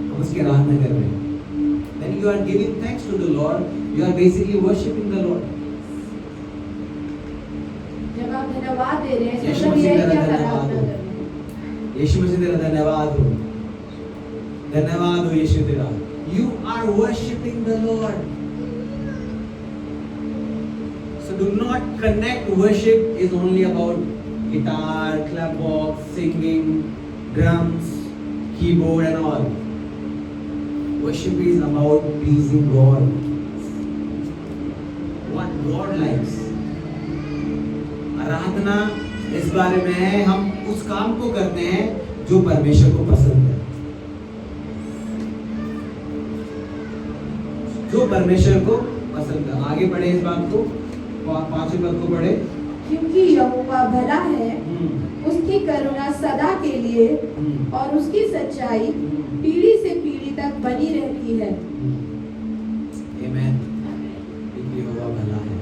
हम उसकी आराधना कर रहे हैं। When you are giving thanks to the Lord, you are basically worshiping the Lord। जब आप धन्यवाद दे रहे हैं, यीशु मतलब मसीह ये है तेरा कि आप धन्यवाद आराधना हो। कर रहे हैं। यीशु मसीह तेरा धन्यवाद हो, धन्यवाद हो यीशु तेरा। You are worshiping the Lord। So do not connect worship is only about guitar, clapbox, singing, drums, keyboard and all। Worship is about pleasing God, what God likes। आराधना इस बारे में है, हम उस काम को करते हैं जो परमेश्वर को पसंद है, जो परमेश्वर को पसंद है। आगे बढ़े इस बात को, पांचवें पद को पढ़े। क्योंकि यहोवा भला है, उसकी करुणा सदा के लिए और उसकी सच्चाई पीढ़ी से पीढ़ी तक बनी रहती है। आमीन। क्योंकि यहोवा भला है।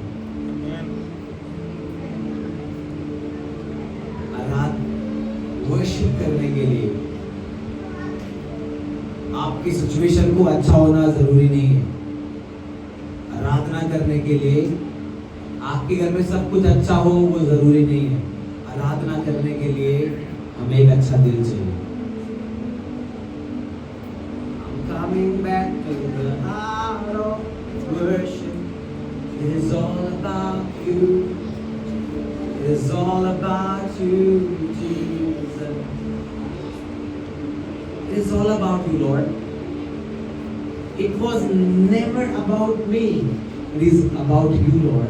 आपकी सिचुएशन को अच्छा होना जरूरी नहीं है। आराधना करने के लिए आपके घर में सब कुछ अच्छा हो वो जरूरी नहीं है। आराधना करने के लिए हमें एक अच्छा दिल चाहिए। I'm coming back to the heart of worship. It is all about you. It is all about you, Jesus. It is all about you, Lord. It was never about me. It is about you, Lord.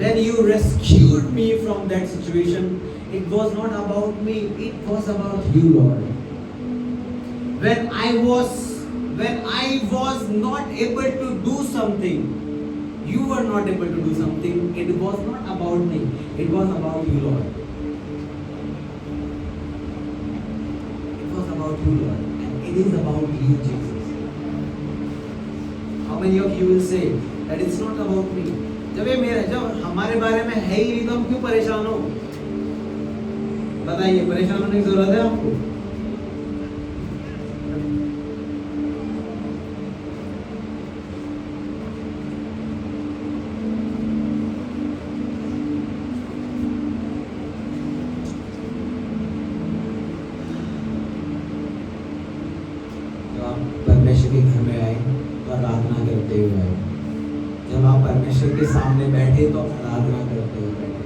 When you rescued me from that situation, it was not about me. It was about you, Lord. When I was not able to do something, you were not able to do something. It was not about me. It was about you, Lord. It was about you, Lord. It is about you, Jesus. How many of you will say that it's not about me? जब हमारे बारे में है ही नहीं तो हम क्यों परेशान हो? बताइए, परेशान होने की जरूरत है आपको? परमेश्वर के घर में आए तो आराधना करते हुए आए। जब आप परमेश्वर के सामने बैठे तो आराधना करते हुए बैठे।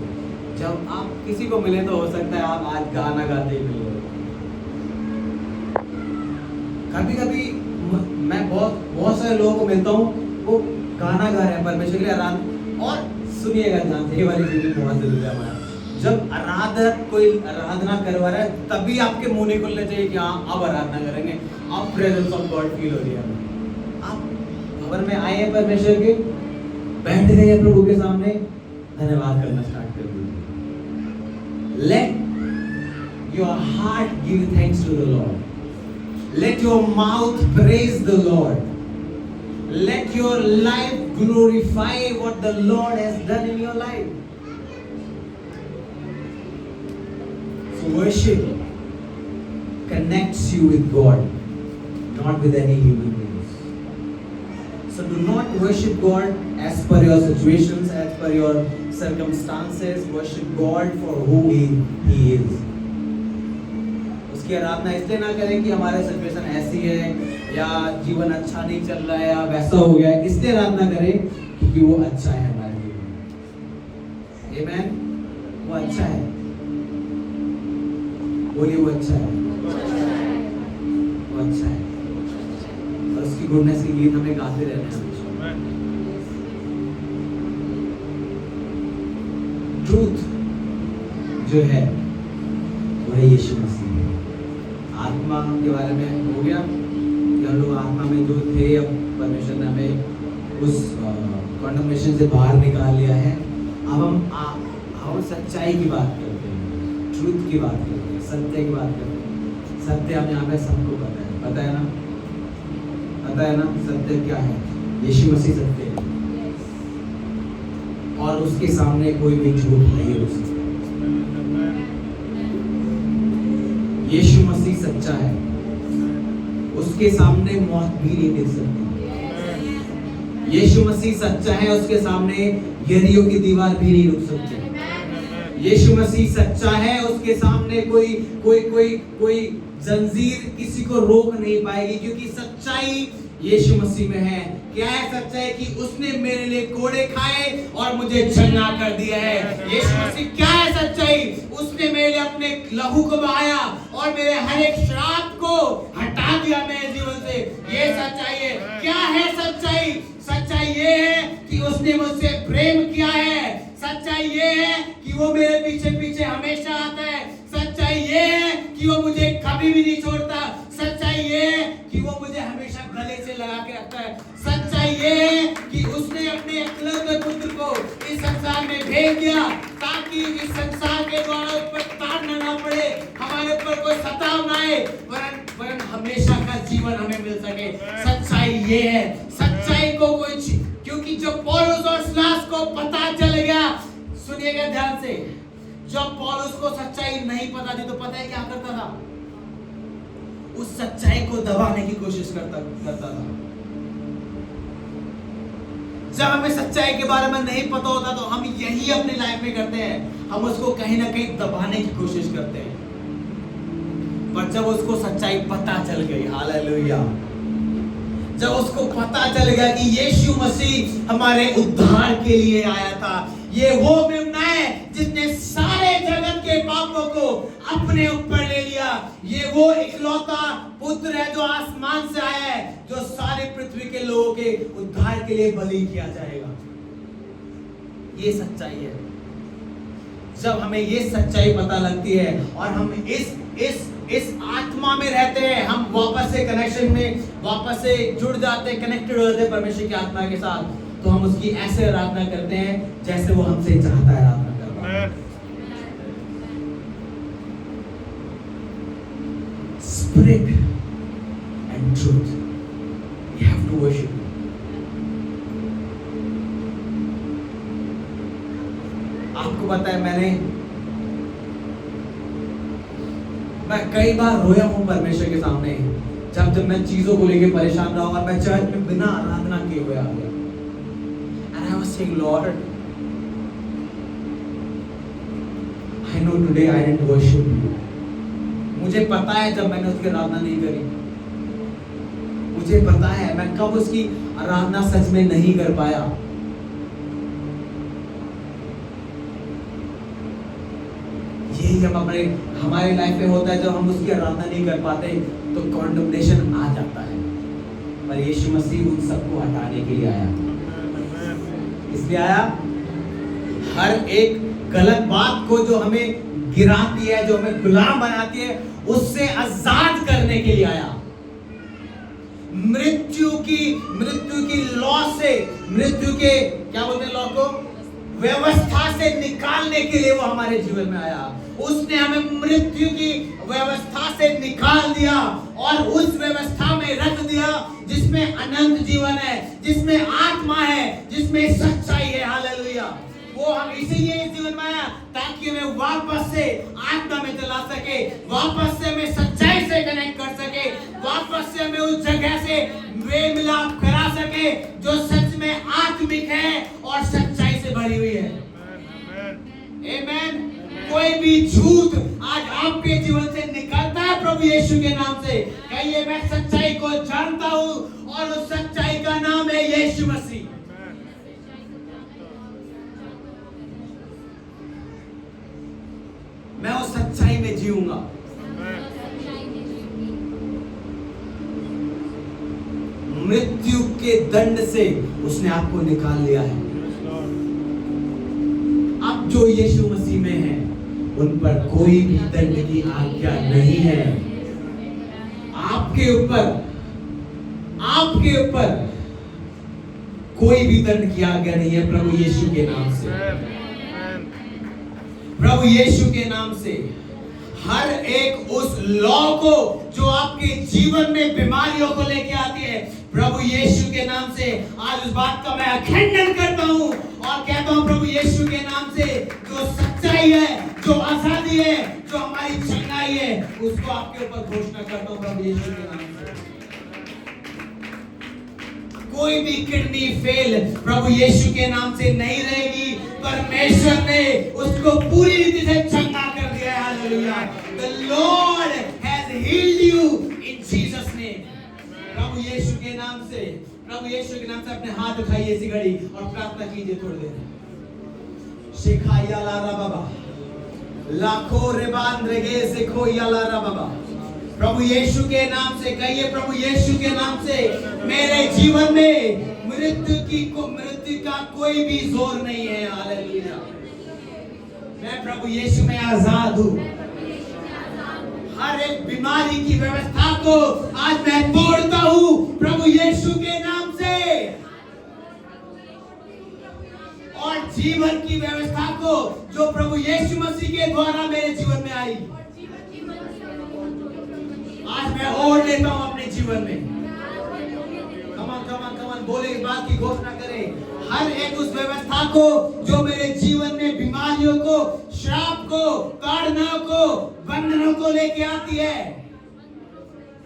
जब आप किसी को मिले तो हो सकता है आप आज गाना गाते ही मिले। कभी कभी मैं बहुत सारे लोगों को मिलता हूँ, वो गाना गा रहे हैं परमेश्वर के लिए आराधना। और सुनिएगा ध्यान से, ये वाली चीज़ बहुत जरूरी है हमारा। जब कोई आराधना करवा रहा है तभी आपके मुंह नहीं खुलने चाहिए कि हाँ अब आराधना करेंगे, अब प्रेजेंस ऑफ गॉड फील हो रही है। आप भवन में आए हैं परमेश्वर के, बैठ गए हैं प्रभु के सामने, धन्यवाद करना स्टार्ट कर दीजिए। Let your heart give thanks to the Lord, let your mouth praise the Lord, let your life glorify what the Lord has done in your life. So worship connects you with God, not with any human beings. So do not worship God as per your situations, as per your circumstances. Worship God for who He is. उसकी आराधना इसलिए ना करें कि हमारे situation ऐसी है या जीवन अच्छा नहीं चल रहा है या वैसा हो गया है। इसलिए आराधना करें क्योंकि वो अच्छा है हमारे जीवन में। Amen? वो अच्छा है। बोलिए वो अच्छा है, वो अच्छा है। और उसकी गुडनेस के गीत हमें गाते रहना है। ट्रूथ जो है वो है यीशु मसीह। आत्मा के बारे में हो गया कि हम लोग आत्मा में जो थे, अब परमेश्वर ने हमें उस कंडमनेशन से बाहर निकाल लिया है। अब हम सच्चाई की बात करते हैं, ट्रूथ की बात करते हैं, सत्य की बात करते हैं। सत्य हम यहाँ पे सबको पता है ना? पता है ना सत्य क्या है? यीशु मसीह सत्य है और उसके सामने कोई भी झूठ नहीं हो सकता। यीशु मसीह सच्चा है, उसके सामने मौत भी नहीं टिक सकती। यीशु मसीह सच्चा है, उसके सामने यरीहो की दीवार भी नहीं रुक सकती। यीशु मसीह सच्चा है, उसके सामने कोई जंजीर किसी को रोक नहीं पाएगी, क्योंकि सच्चाई यीशु मसीह में है। क्या है सच्चाई? कि उसने मेरे लिए कोड़े खाए और मुझे चंगा कर दिया है। यीशु मसीह क्या है सच्चाई? उसने मेरे लिए अपने लहू को बहाया और मेरे हर एक श्राप को हटा दिया मेरे जीवन से। ये सच्चाई है। क्या है सच्चाई? सच्चाई ये है कि उसने मुझसे प्रेम किया है। सच्चाई ये है कि वो मेरे पीछे पीछे हमेशा आता है। सच्चाई ये है कि वो मुझे कभी भी नहीं छोड़ता। सच्चाई ये है कि वो मुझे हमेशा गले से लगा के रखता है। सच्चाई ये है कि उसने अपने एकलौते पुत्र को इस संसार में भेज दिया ताकि इस संसार के द्वारा ऊपर ताड़ना ना पड़े, हमारे ऊपर कोई सताव ना आए, वरन हमेशा का जीवन हमें मिल सके। सच्चाई ये है। सच्चाई को कोई, क्योंकि जब पौलुस और सिलास को पता चल गया, सुनिएगा ध्यान से, जब पौलुस को सच्चाई नहीं पता थी तो पता है क्या करता था? उस सच्चाई को दबाने की कोशिश करता था। जब हमें सच्चाई के बारे में नहीं पता होता तो हम यही अपनी लाइफ में करते हैं, हम उसको कहीं ना कहीं दबाने की कोशिश करते हैं। पर जब उसको सच्चाई पता चल गई, हालेलुया, जब उसको पता चल गया कि यीशु मसीह हमारे उद्धार के लिए आया था, ये वो मेमना है जिसने सारे जगत के पापों को अपने ऊपर ले लिया, ये वो इकलौता पुत्र है जो आसमान से आया है, जो सारी पृथ्वी के लोगों के उद्धार के लिए बलि किया जाएगा। ये सच्चाई है। जब हमें ये सच्चाई पता लगती है और हम इस आत्मा में रहते हैं, हम वापस से कनेक्शन में वापस से जुड़ जाते हैं, कनेक्टेड हो जाते हैं परमेश्वर की आत्मा के साथ, तो हम उसकी ऐसे आराधना करते हैं जैसे वो हमसे चाहता है आराधना करना। Spirit and truth, you have to worship. आपको पता है मैं कई बार रोया हूं परमेश्वर के सामने, जब मैं चीजों को लेकर परेशान रहा और मैं चर्च में बिना आराधना किए हुए आ गया। And I was saying, Lord, I know today I didn't worship you. मुझे पता है जब मैंने उसकी आराधना नहीं करी, मुझे पता है मैं कब उसकी आराधना सच में नहीं कर पाया। यही हम हमारे लाइफ में होता है, जब हम उसकी आराधना नहीं कर पाते तो कॉन्डमनेशन आ जाता है। पर यीशु मसीह उन सबको हटाने के लिए आया, इसलिए आया हर एक गलत बात को जो हमें गिराती है, जो हमें गुलाम बनाती है, उससे आजाद करने के लिए आया। मृत्यु की लॉ से, मृत्यु के क्या बोलते हैं लॉ को, व्यवस्था से निकालने के लिए वो हमारे जीवन में आया। उसने हमें मृत्यु की व्यवस्था से निकाल दिया और उस व्यवस्था में रख दिया जिसमें अनंत जीवन है, जिसमें आत्मा है, जिसमें सच्चाई है। हालेलुया। वो हम इसीलिए इस जीवन में आया ताकि हमें वापस से आत्मा में चला सके, वापस से हमें सच्चाई से कनेक्ट कर सके, वापस से हमें उस जगह से मेल मिलाप करा सके जो सच में आत्मिक है और सच्चाई से भरी हुई है। आमीन। कोई भी झूठ आज आपके जीवन से निकलता है प्रभु यीशु के नाम से, कहिए मैं सच्चाई को जानता हूं और उस सच्चाई का नाम है यीशु मसीह। मैं उस सच्चाई में जीऊंगा। मृत्यु के दंड से उसने आपको निकाल लिया है। अब जो यीशु मसीह में है उन पर कोई भी दंड की आज्ञा नहीं है। आपके ऊपर कोई भी दंड की आज्ञा नहीं है प्रभु यीशु के नाम से। प्रभु यीशु के नाम से हर एक उस लॉ को जो आपके जीवन में बीमारियों को लेके आती है, प्रभु यीशु के नाम से आज उस बात का मैं खंडन करता हूं और कहता हूं प्रभु यीशु के नाम से जो सच्चाई है, जो आजादी है, जो हमारी चंगाई है, उसको आपके ऊपर घोषणा करता हूं प्रभु यीशु के नाम से। कोई भी किडनी फेल प्रभु यीशु के नाम से नहीं रहेगी। परमेश्वर ने उसको पूरी रीति से चंगा कर दिया है। Hallelujah. The Lord has healed you in Jesus name। प्रभु यीशु के नाम से, प्रभु यीशु के नाम से अपने हाथ उठाइए इसी घड़ी और प्रार्थना कीजिए थोड़ी देर। शिखाया लारा बाबा लाखों रेबान रेगे से खोया लारा बाबा। प्रभु यीशु के नाम से कहिए, प्रभु यीशु के नाम से मेरे जीवन में मृत्यु का कोई भी जोर नहीं है। हालेलुया। मैं प्रभु यीशु में आजाद हूँ। हर एक बीमारी की व्यवस्था को आज मैं तोड़ता हूँ प्रभु यीशु के नाम से, और जीवन की व्यवस्था को जो प्रभु यीशु मसीह के द्वारा मेरे जीवन में आई, आज मैं और लेता हूं अपने जीवन में। कमान बोले, इस बात की घोषणा करें। हर एक उस व्यवस्था को जो मेरे जीवन में बीमारियों को, श्राप को, ताड़नाओं को, बंधनों को लेके आती है,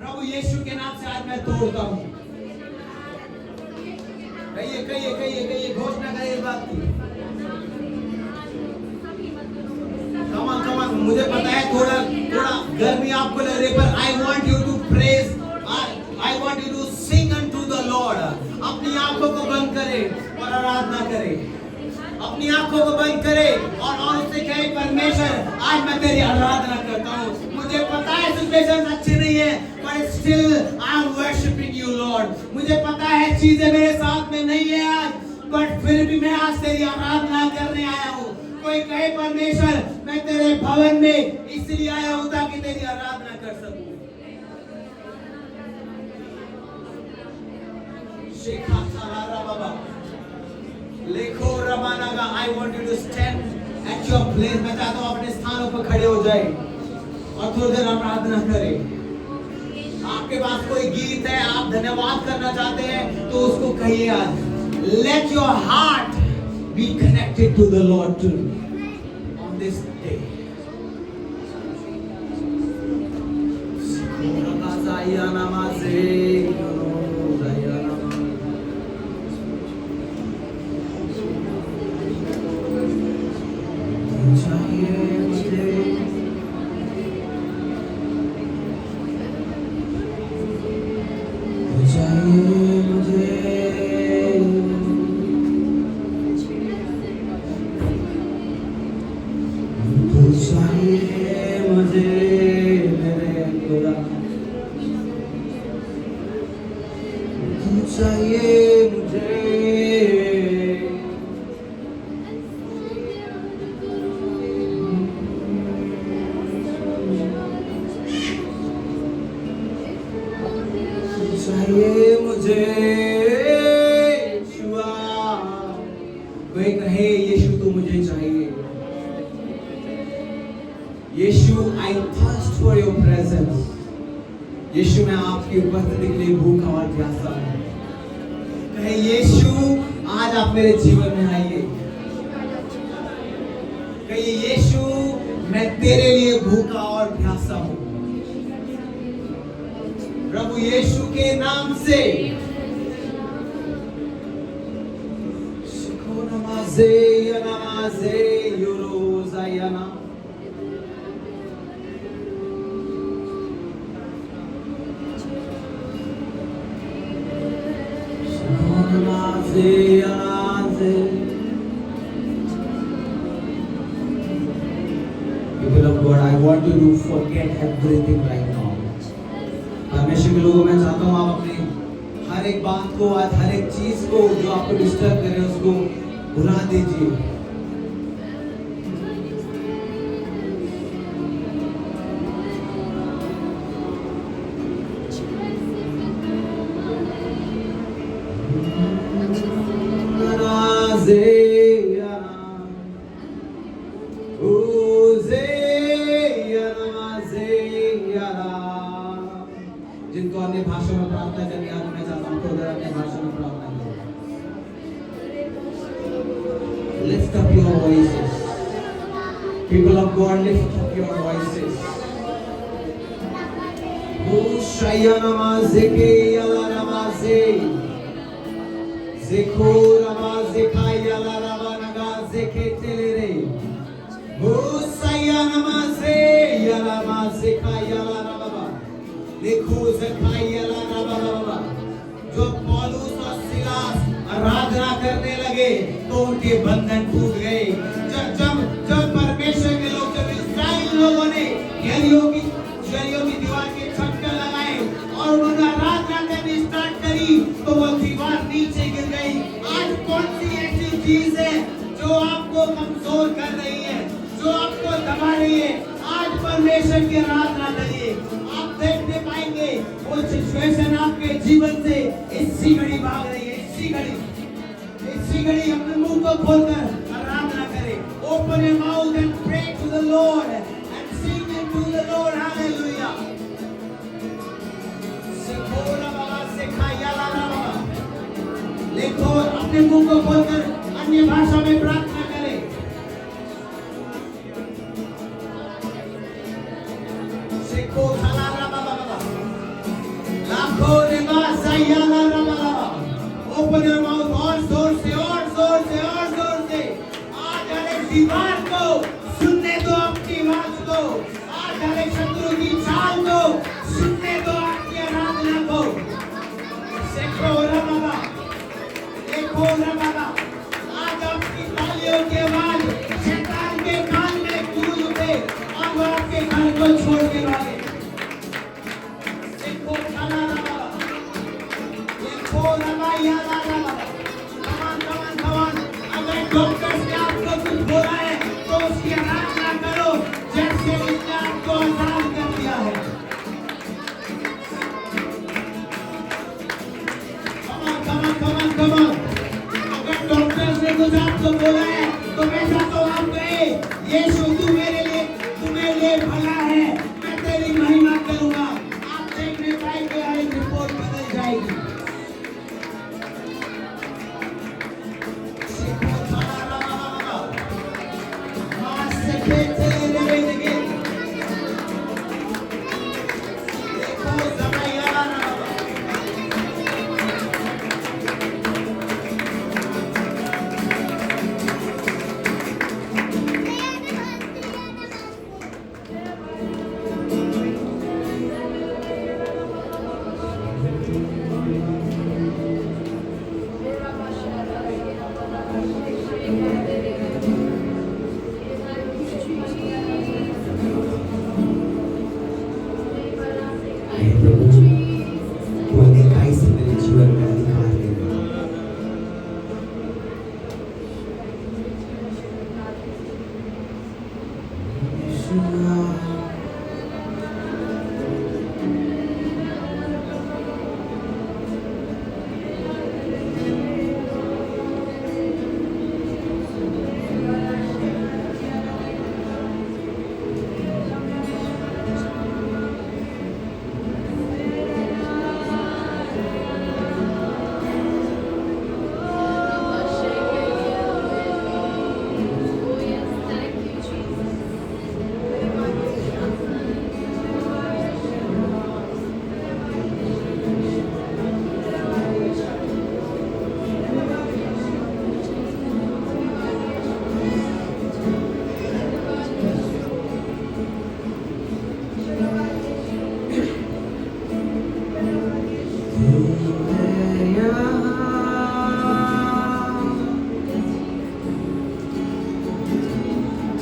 प्रभु यीशु के नाम से आज मैं तोड़ता हूँ। कहिए घोषणा करिए इस बात की। कमान मुझे पता है थोड़ा गर्मी आपको लग रही है, पर I want you to praise, I want you to sing unto the Lord. अपनी आंखों को बंद करे और आराधना करे, अपनी आंखों को बंद करे और उससे कहे परमेश्वर आज मैं तेरी आराधना करता हूँ। मुझे पता है सिचुएशन अच्छी नहीं है, पर still I am worshipping you Lord. मुझे पता है चीजें मेरे साथ में नहीं है आज, बट फिर भी मैं आज तेरी आराधना करने आया हूँ। कोई कहे परमेश्वर मैं तेरे भवन में इसलिए आया हूँ ताकि तेरी आराधना कर सकूं। शेखा सारा बाबा लेखो रमानागा। I want you to stand at your place. मैं चाहता हूँ अपने स्थानों पर खड़े हो जाए और थोड़ी देर आराधना करें। आपके पास कोई गीत है, आप धन्यवाद करना चाहते हैं, तो उसको कहिए आज। Late your heart be connected to the Lord too on this day. कोई कहे यीशु तो मुझे चाहिए। यीशु आई थर्स्ट फॉर योर प्रेजेंस। यीशु मैं आपकी उपस्थिति के लिए भूखा और प्यासा हूं। कहे यीशु आज आप मेरे जीवन में आइए। कहिए यीशु मैं तेरे लिए भूखा और प्यासा हूं। प्रभु यीशु के नाम से नमाज़े यूरोज़ायना। People of God, I want you to forget everything right now. परमेश्वर के लोगों मैं चाहता हूँ आप अपनी हर एक बात को, आज हर एक चीज को जो आपको डिस्टर्ब करे उसको भुला दीजिए। जिनको अन्य भाषा में प्रार्थना करनी है, मैं चाहता हूँ तो अन्य भाषा में प्रार्थना करें। Lift up your voices. People of God, lift up your voices. O Shaya namaze ke yala namaze. Zekho namaze ka yala rabanaga zeke telere. O Shaya namaze yala namaze ka yala rababa. देखो ज़खारिया बाबा जो पौलुस और Silas आराधना करने लगे तो उनके बंधन टूट गए। जब परमेश्वर के लोग, जब इस्राएल लोगों ने यरीहो की दीवार के छक्के लगाए और उन्होंने आराधना करनी स्टार्ट करी तो वो दीवार नीचे गिर गई। आज कौन सी ऐसी चीज है जो आपको कमजोर कर रही है, जो आपको दबा रही है? आज परमेश्वर की आराधना करिए, आप देखने पाएंगे वो सिचुएशन आपके जीवन से इसी घड़ी भाग रही है। इसी घड़ी अपने मुंह को खोलकर आराधना करें। Open your mouth and pray to the Lord and sing to the Lord. Hallelujah. सिखोरा बाबा सिखाया ला बाबा। देखो अपने मुंह को खोलकर अन्य भाषा में प्रार्थना करें। सिखो ओपन योर माउथ और जोर से और जोर से और जोर से। आज हर एक दीवार को सुनने दो आपकी आवाज को। आज हर एक शत्रु की चाल को सुनने दो आपकी आराधना को। देखो रमाला, देखो रमाला। आज आपकी तालियों के आवाज शैतान के कान में गूंज उठे और वो आपके घर को छोड़ के भागे। देखो रमाला, देखो रमाला। कमान। अगर डॉक्टर से आपको कुछ हो रहा है तो उसकी आराधना करो जैसे उसने आपको आजाद कर दिया है। कमान। अगर डॉक्टर से कुछ आपको बोला है तो वैसा तो आप कहे, यीशु तू मेरे लिए भला है, मैं तेरी महिमा करूंगा। आप देखने पाएंगे हर एक रिपोर्ट बदल जाएगी।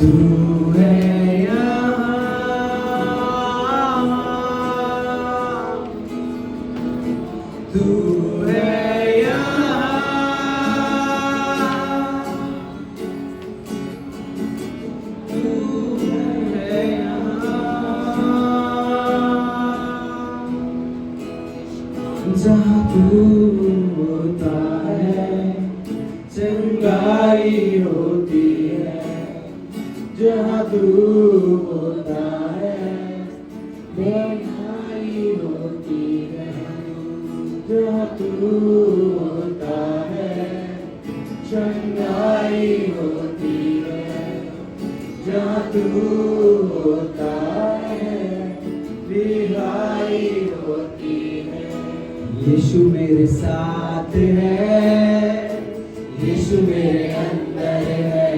तू है यहाँ, तू है यहाँ, तू है यहाँ। जहाँ तू होता है चंगाई होती है, जहाँ तू होता है भलाई होती है, जहाँ तू होता है चंगाई होती है, जहाँ तू होता है भलाई होती है। यीशु मेरे साथ है, यीशु मेरे अंदर है,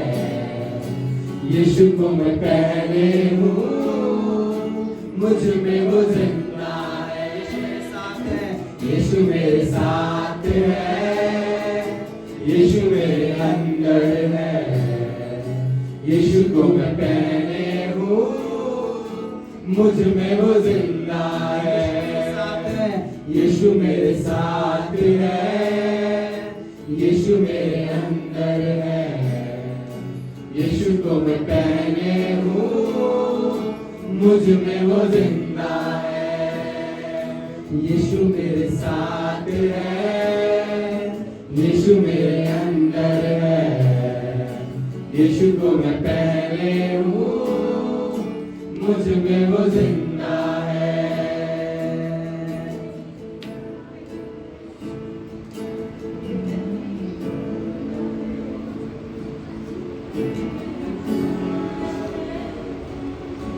यीशु को मैं पहने हूँ, मुझ में वो जिंदा है। यीशु मेरे साथ है, यीशु मेरे अंदर है, यीशु को मैं पहने हूँ, मुझ में वो जिंदा है। यीशु मेरे साथ है, यीशु मेरे अंदर है, यीशु को मैं पहने हूँ, मुझ में वो जिंदा है। यीशु मेरे साथ है, यीशु मेरे अंदर है, यीशु को मैं पहने हूँ, मुझ में वो जिंदा है।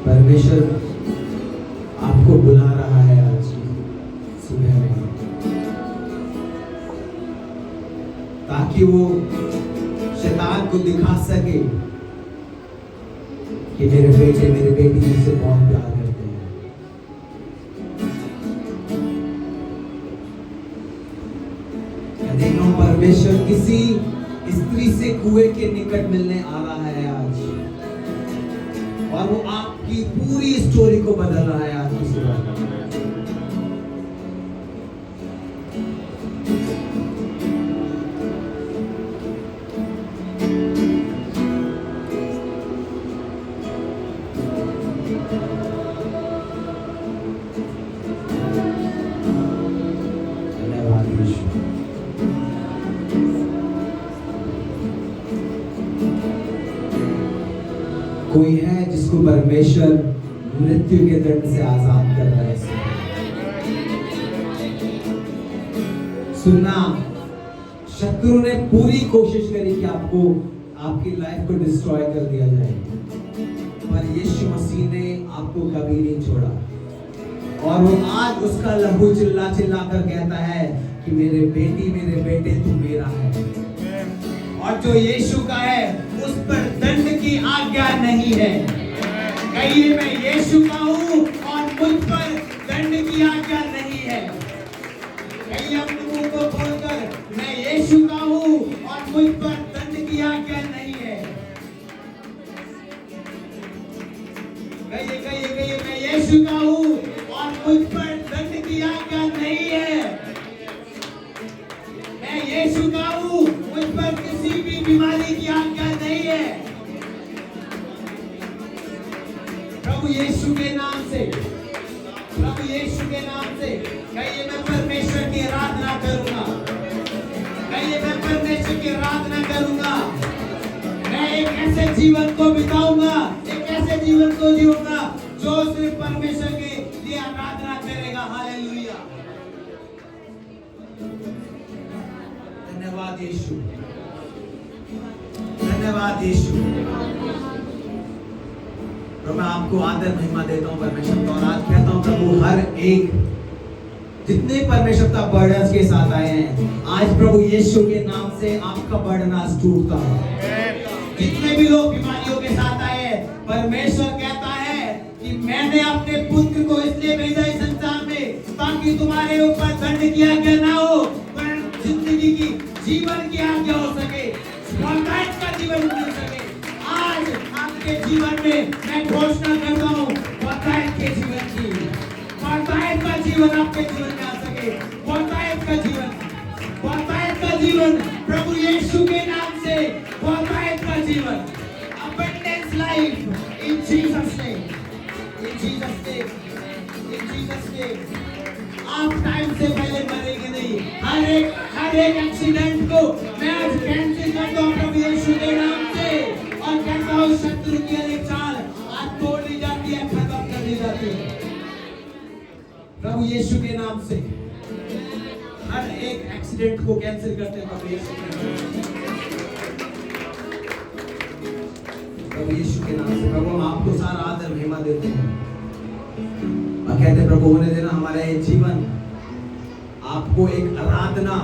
परमेश्वर आपको बुला रहा है आज सुबह में। ताकि वो शैतान को दिखा सके कि मेरे बेटे मेरे बेटी मुझसे बहुत प्यार करते हैं। मैं देख रहा हूं परमेश्वर किसी स्त्री से कुएं के निकट मिलने आ रहा है आज, और वो आपकी पूरी स्टोरी को बदल रहा है आज की सुबह। धन्यवाद यीशु। कोई है जिसको परमेश्वर मृत्यु के दंड से आजाद कर रहा है। सुनना, शत्रु ने पूरी कोशिश करी कि आपको आपकी लाइफ को डिस्ट्रॉय कर दिया जाए, पर यीशु मसीह ने आपको कभी नहीं छोड़ा, और वो आज उसका लहू चिल्ला चिल्ला कर कहता है कि मेरे बेटी मेरे बेटे तू मेरा है। और जो यीशु का है उस पर दंड की आज्ञा नहीं है। कहिए मैं यीशु का हूँ और मुझ पर दंड की आज्ञा नहीं है। कहिए अपने मुंह को खोलकर मैं यीशु का हूँ और मुझ पर दंड की आज्ञा नहीं है। कहिए कहिए कहिए मैं यीशु का हूँ और मुझ पर दंड की आज्ञा नहीं है। मैं यीशु का हूँ, मुझ पर किसी भी बीमारी की आज्ञा नहीं है। प्रभु यीशु के नाम से, प्रभु यीशु के नाम से कहिए मैं परमेश्वर की आराधना करूंगा। कहिए मैं परमेश्वर की आराधना करूंगा। मैं एक ऐसे जीवन को बिताऊंगा, एक ऐसे जीवन को जीऊंगा जो सिर्फ परमेश्वर के लिए आराधना करेगा। हालेलुया। धन्यवाद यीशु, धन्यवाद यीशु। तो मैं आपको आदर महिमा देता हूँ परमेश्वर को, और आज कहता हूँ प्रभु हर एक जितने परमेश्वर का बर्डन के साथ आए हैं, आज प्रभु यीशु के नाम से आपका बर्डन आज टूटता है। जितने भी लोग बीमारियों के साथ आए हैं, परमेश्वर कहता है कि मैंने अपने पुत्र को इसलिए भेजा इस संसार में ताकि तुम्हारे ऊपर दंड की आज्ञा ना हो, पर जिंदगी की जीवन की आज्ञा हो सके, बहुतायत का जीवन मिल सके। आज आपके जीवन में मैं घोषणा करता हूँ बहुतायत के जीवन की, बहुतायत का जीवन आपके जीवन में आ सके। बहुतायत का जीवन, बहुतायत का जीवन प्रभु यीशु के नाम से, बहुतायत का जीवन, abundance life in Jesus name, in Jesus name, in Jesus name। आप टाइम से पहले मरेंगे नहीं। हर एक एक्सीडेंट को मैं आज कैंसिल करता हूँ प्रभु यीशु के नाम से, और कहता हूँ शत्रु की हर एक चाल आज तोड़ दी जाती है, खत्म कर दी जाती है प्रभु यीशु के नाम से। हर एक एक्सीडेंट को कैंसिल करते हैं प्रभु यीशु के नाम से, प्रभु यीशु के नाम से। प्रभु हम आपको सारा आदर महिमा देते हैं और कहते हैं प्रभु होने देना हमारा ये जीवन आपको एक आराधना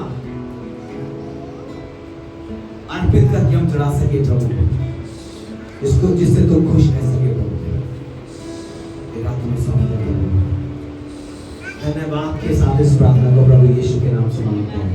अर्पित करके हम चढ़ा सके प्रभु, इसको जिससे तुम खुश रह सके प्रभु। धन्यवाद के साथ इस प्रार्थना को प्रभु यीशु के नाम से मांगते हैं।